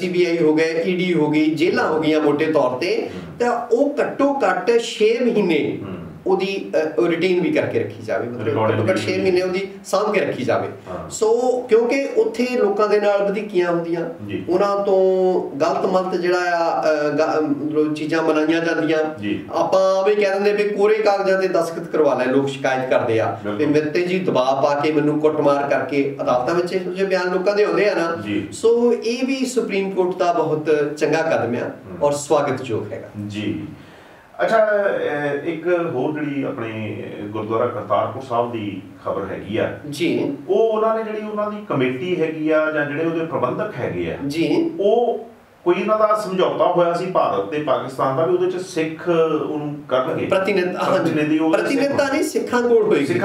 CBI ਹੋ ਗਏ, ED ਹੋ ਗਈ, ਜੇਲ੍ਹਾਂ ਹੋ ਗਈਆਂ ਮੋਟੇ ਤੌਰ ਤੇ, ਤਾਂ ਉਹ ਘੱਟੋ ਘੱਟ 6 ਮਹੀਨੇ ਉਹਦੀ ਰੂਟੀਨ ਵੀ ਕਰਕੇ ਰੱਖੀ ਜਾਵੇ, ਮਤਲਬ ਘੱਟੋ ਘੱਟ 6 ਮਹੀਨੇ ਉਹਦੀ ਸਾਂਭ ਕੇ ਰੱਖੀ ਜਾਵੇ। ਸੋ ਕਿਉਂਕਿ ਉੱਥੇ ਲੋਕਾਂ ਦੇ ਨਾਲ ਵਧੀਕੀਆਂ ਹੁੰਦੀਆਂ, ਉਹਨਾਂ ਤੋਂ ਗਲਤ ਮਲਤ ਜਿਹੜਾ ਆ ਮਤਲਬ ਚੀਜ਼ਾਂ ਮਨਾਈਆਂ ਜਾਂਦੀਆਂ। ਆਪਾਂ ਵੀ ਕਹਿ ਦਿੰਦੇ ਵੀ ਕੋਰੇ ਕਾਗਜ਼ਾਂ ਤੇ ਦਸਤਖਤ ਕਰਵਾ ਲੈ, ਲੋਕ ਸ਼ਿਕਾਇਤ ਕਰਦੇ ਆ ਵੀ ਮੇਰੇ ਤੇ ਜੀ ਦਬਾਅ ਪਾ ਕੇ ਮੈਨੂੰ ਕੁੱਟਮਾਰ ਕਰਕੇ ਅਦਾਲਤਾਂ ਵਿੱਚ ਇਹੋ ਜਿਹੇ ਬਿਆਨ ਲੋਕਾਂ ਦੇ ਆਉਂਦੇ ਆ ਨਾ। ਸੋ ਇਹ ਵੀ ਸੁਪਰੀਮ ਕੋਰਟ ਦਾ ਬਹੁਤ ਚੰਗਾ ਕਦਮ ਆ ਔਰ ਸਵਾਗਤਯੋਗ ਹੈਗਾ ਜੀ। ਅੱਛਾ, ਇੱਕ ਹੋਰ ਜਿਹੜੀ ਆਪਣੇ ਗੁਰਦੁਆਰਾ ਕਰਤਾਰਪੁਰ ਸਾਹਿਬ ਦੀ ਖਬਰ ਹੈਗੀ ਆ ਜੀ, ਉਹ ਉਹਨਾਂ ਨੇ ਜਿਹੜੀ ਉਹਨਾਂ ਦੀ ਕਮੇਟੀ ਹੈਗੀ ਆ ਜਾਂ ਜਿਹੜੇ ਉਹਦੇ ਪ੍ਰਬੰਧਕ ਹੈਗੇ ਆ ਜੀ, ਉਹ ਕੋਈ ਇਹਨਾਂ ਦਾ ਸਮਝੌਤਾ ਹੋਇਆ ਸੀ ਭਾਰਤ ਤੇ ਪਾਕਿਸਤਾਨ ਦਾ ਵੀ ਉਹਦੇ ਚ ਸਿੱਖ ਉਹਨੂੰ ਕਰਨਗੇ ਪ੍ਰਤੀਨਿਧਤਾ ਨਹੀਂ ਸਿੱਖਾਂ ਕੋਲ ਹੋਏਗੀ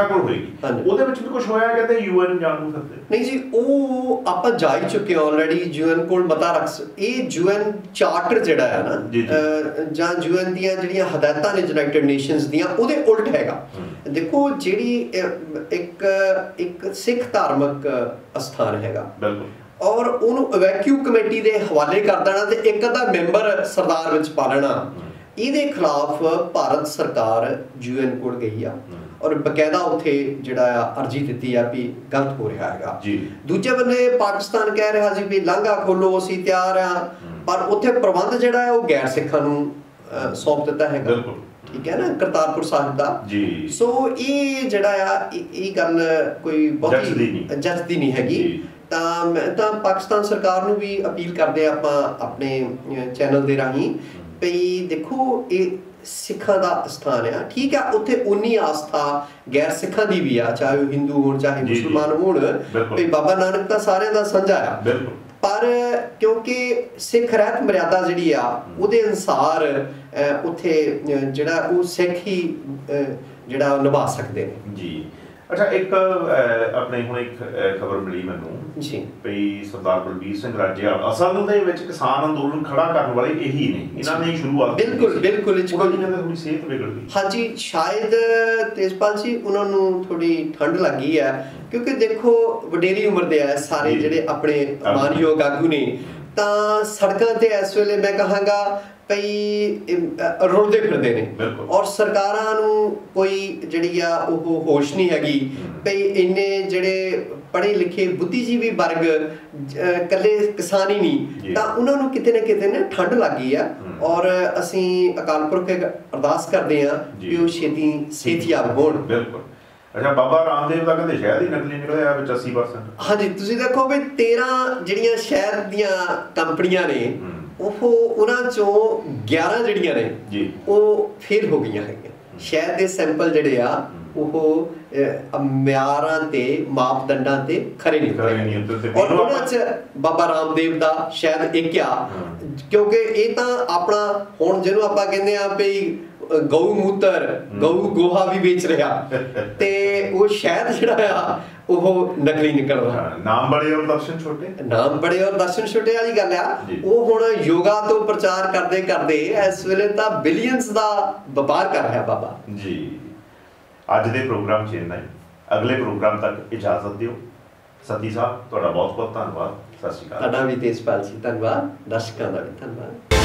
ਉਹਦੇ ਵਿੱਚ ਵੀ ਕੁਝ ਹੋਇਆ ਕਹਿੰਦੇ UN ਜਾਣ ਨੂੰ ਫਿਰਦੇ ਨਹੀਂ ਜੀ ਉਹ ਆਪਾਂ ਜਾ ਹੀ ਚੁੱਕੇ ਆਲਰੇਡੀ UN ਕੋਲ ਮਤਾ ਰੱਖ ਇਹ UN ਚਾਰਟਰ ਜਿਹੜਾ ਹੈ ਨਾ ਜਾਂ UN ਦੀਆਂ ਜਿਹੜੀਆਂ ਹਦਾਇਤਾਂ ਨੇ ਯੂਨਾਈਟਿਡ ਨੇਸ਼ਨਸ ਦੀਆਂ ਉਹਦੇ ਉਲਟ ਹੈਗਾ ਦੇਖੋ ਜਿਹੜੀ ਇੱਕ ਸਿੱਖ ਧਾਰਮਿਕ ਅਸਥਾਨ ਹੈਗਾ ਬਿਲਕੁਲ ਔਰ ਉਹਨੂੰ ਇਵੈਕਿਊ ਕਮੇਟੀ ਦੇ ਹਵਾਲੇ ਕਰ ਦੇਣਾ ਤੇ ਇੱਕ ਅੱਧਾ ਮੈਂਬਰ ਸਰਦਾਰ ਵਿੱਚ ਪਾ ਲੈਣਾ ਇਹਦੇ ਖਿਲਾਫ ਭਾਰਤ ਸਰਕਾਰ UN ਕੋਲ ਗਈ ਆ ਔਰ ਬਕਾਇਦਾ ਉੱਥੇ ਜਿਹੜਾ ਆ ਅਰਜੀ ਦਿੱਤੀ ਆ ਵੀ ਗਲਤ ਹੋ ਰਿਹਾ ਹੈਗਾ ਦੂਜੇ ਬੰਨੇ ਪਾਕਿਸਤਾਨ ਕਹਿ ਰਿਹਾ ਸੀ ਵੀ ਲਾਂਘਾ ਖੋਲੋ ਅਸੀਂ ਤਿਆਰ ਆ ਪਰ ਉੱਥੇ ਪ੍ਰਬੰਧ ਜਿਹੜਾ ਹੈ ਉਹ ਗੈਰ ਸਿੱਖਾਂ ਨੂੰ ਸੌਂਪ ਦਿੱਤਾ ਹੈਗਾ ਠੀਕ ਹੈ ਨਾ ਕਰਤਾਰਪੁਰ ਸਾਹਿਬ ਦਾ ਸੋ ਇਹ ਜਿਹੜਾ ਆ ਇਹ ਗੱਲ ਕੋਈ ਬਹੁਤੀ ਜੱਜਦੀ ਨਹੀਂ ਹੈਗੀ ਤਾਂ ਮੈਂ ਤਾਂ ਪਾਕਿਸਤਾਨ ਸਰਕਾਰ ਨੂੰ ਵੀ ਅਪੀਲ ਕਰਦੇ ਆ ਆਪਾਂ ਆਪਣੇ ਚੈਨਲ ਦੇ ਰਾਹੀਂ ਵੀ ਦੇਖੋ ਇਹ ਸਿੱਖਾਂ ਦਾ ਸਥਾਨ ਆ ਠੀਕ ਆ ਉੱਥੇ ਉਨੀ ਆਸਥਾ ਗੈਰ ਸਿੱਖਾਂ ਦੀ ਵੀ ਆ ਚਾਹੇ ਉਹ ਹਿੰਦੂ ਹੋਣ ਚਾਹੇ ਮੁਸਲਮਾਨ ਹੋਣ ਵੀ ਬਾਬਾ ਨਾਨਕ ਤਾਂ ਸਾਰਿਆਂ ਦਾ ਸਾਂਝਾ ਆ ਪਰ ਕਿਉਂਕਿ ਸਿੱਖ ਰਹਿਤ ਮਰਿਆਦਾ ਜਿਹੜੀ ਆ ਉਹਦੇ ਅਨੁਸਾਰ ਉੱਥੇ ਜਿਹੜਾ ਉਹ ਸਿੱਖ ਹੀ ਜਿਹੜਾ ਨਿਭਾ ਸਕਦੇ ਨੇ ਜੀ ਅੱਛਾ ਇੱਕ ਆਪਣੇ ਹੁਣ ਇੱਕ ਖਬਰ ਮਿਲੀ ਮੈਨੂੰ ਜੀ ਵੀ ਸਰਦਾਰ ਬਲਬੀਰ ਸਿੰਘ ਰਾਜੇਵਾਲ ਅਸਲ ਦੇ ਵਿੱਚ ਕਿਸਾਨ ਅੰਦੋਲਨ ਖੜਾ ਕਰਨ ਵਾਲੇ ਇਹੀ ਨੇ ਇਹਨਾਂ ਨੇ ਸ਼ੁਰੂਆਤ ਬਿਲਕੁਲ ਥੋੜੀ ਸਿਹਤ ਵਿਗੜ ਗਈ ਹਾਂਜੀ ਸ਼ਾਇਦ ਤੇਜਪਾਲ ਜੀ ਉਹਨਾਂ ਨੂੰ ਥੋੜੀ ਠੰਡ ਲੱਗੀ ਹੈ ਕਿਉਂਕਿ ਦੇਖੋ ਵਡੇਰੀ ਉਮਰ ਦੇ ਆ ਸਾਰੇ ਜਿਹੜੇ ਆਪਣੇ ਮਾਨਯੋਗ ਆਗੂ ਨੇ ਤਾਂ ਸੜਕਾਂ ਤੇ ਇਸ ਵੇਲੇ ਮੈਂ ਕਹਾਂਗਾ ਕਈ ਰੁਲਦੇ ਫਿਰਦੇ ਨੇ ਔਰ ਸਰਕਾਰਾਂ ਨੂੰ ਕੋਈ ਜਿਹੜੀ ਆ ਉਹ ਹੋਸ਼ ਨਹੀਂ ਹੈਗੀ ਭਈ ਇੰਨੇ ਜਿਹੜੇ ਪੜ੍ਹੇ ਲਿਖੇ ਬੁੱਧੀਜੀਵੀ ਵਰਗ ਇਕੱਲੇ ਕਿਸਾਨ ਹੀ ਨਹੀਂ ਤਾਂ ਉਹਨਾਂ ਨੂੰ ਕਿਤੇ ਨਾ ਕਿਤੇ ਨਾ ਠੰਡ ਲੱਗ ਗਈ ਆ ਔਰ ਅਸੀਂ ਅਕਾਲ ਪੁਰਖ ਅਰਦਾਸ ਕਰਦੇ ਆ ਕਿ ਉਹ ਛੇਤੀ ਸਿਹਤਯਾਬ ਹੋਣ ਅੱਛਾ ਬਾਬਾ ਰਾਮਦੇਵ ਦਾ ਕਹਿੰਦੇ ਸ਼ਹਿਦ ਹੀ ਨਕਲੀ ਨਿਕਲਿਆ ਵਿੱਚ 80% ਹਾਂਜੀ ਤੁਸੀਂ ਦੇਖੋ ਵੀ 13 ਜਿਹੜੀਆਂ ਸ਼ਹਿਦ ਦੀਆਂ ਕੰਪਨੀਆਂ ਨੇ ਉਹਨਾਂ ਚੋਂ 11 ਜਿਹੜੀਆਂ ਨੇ ਜੀ ਉਹ ਫੇਲ ਹੋ ਗਈਆਂ ਹੈਗੀਆਂ ਸ਼ਹਿਦ ਦੇ ਸੈਂਪਲ ਜਿਹੜੇ ਆ ਉਹ ਮਿਆਰਾਂ ਤੇ ਮਾਪਦੰਡਾਂ ਤੇ ਖਰੇ ਨਹੀਂ ਉਤਰੇ ਔਰ ਉਹਨਾਂ 'ਚ ਬਾਬਾ ਰਾਮਦੇਵ ਦਾ ਸ਼ਹਿਦ ਇੱਕ ਆ ਕਿਉਂਕਿ ਇਹ ਤਾਂ ਆਪਣਾ ਹੁਣ ਜਿਹਨੂੰ ਆਪਾਂ ਕਹਿੰਦੇ ਆ ਵੀ ਗਊ ਮੂਤਰ ਗਊ ਗੋਹਾ ਵੀ ਵੇਚ ਰਿਹਾ ਤੇ ਉਹ ਸ਼ਹਿਦ ਜਿਹੜਾ ਆ ਉਹ ਨਕਲੀ ਨਿਕਲ ਰਿਹਾ ਨਾਮ ਬੜੇ ਔਰ ਦਰਸ਼ਨ ਛੋਟੇ ਵਾਲੀ ਗੱਲ ਆ ਉਹ ਹੁਣ ਯੋਗਾ ਤੋਂ ਪ੍ਰਚਾਰ ਕਰਦੇ ਕਰਦੇ ਇਸ ਵੇਲੇ ਤਾਂ ਬਿਲੀਅਨਸ ਦਾ ਵਪਾਰ ਕਰ ਰਿਹਾ ਬਾਬਾ ਜੀ ਅੱਜ ਦੇ ਪ੍ਰੋਗਰਾਮ 'ਚ ਇੰਨਾ ਹੀ ਅਗਲੇ ਪ੍ਰੋਗਰਾਮ ਤੱਕ ਇਜਾਜ਼ਤ ਦਿਓ ਸਤੀ ਸਾਹਿਬ ਤੁਹਾਡਾ ਬਹੁਤ ਬਹੁਤ ਧੰਨਵਾਦ ਸਤਿ ਸ਼੍ਰੀ ਅਕਾਲ ਤੁਹਾਡਾ ਵੀ ਤੇਜਪਾਲ ਜੀ ਧੰਨਵਾਦ ਦਰਸ਼ਕਾਂ ਦਾ ਵੀ ਧੰਨਵਾਦ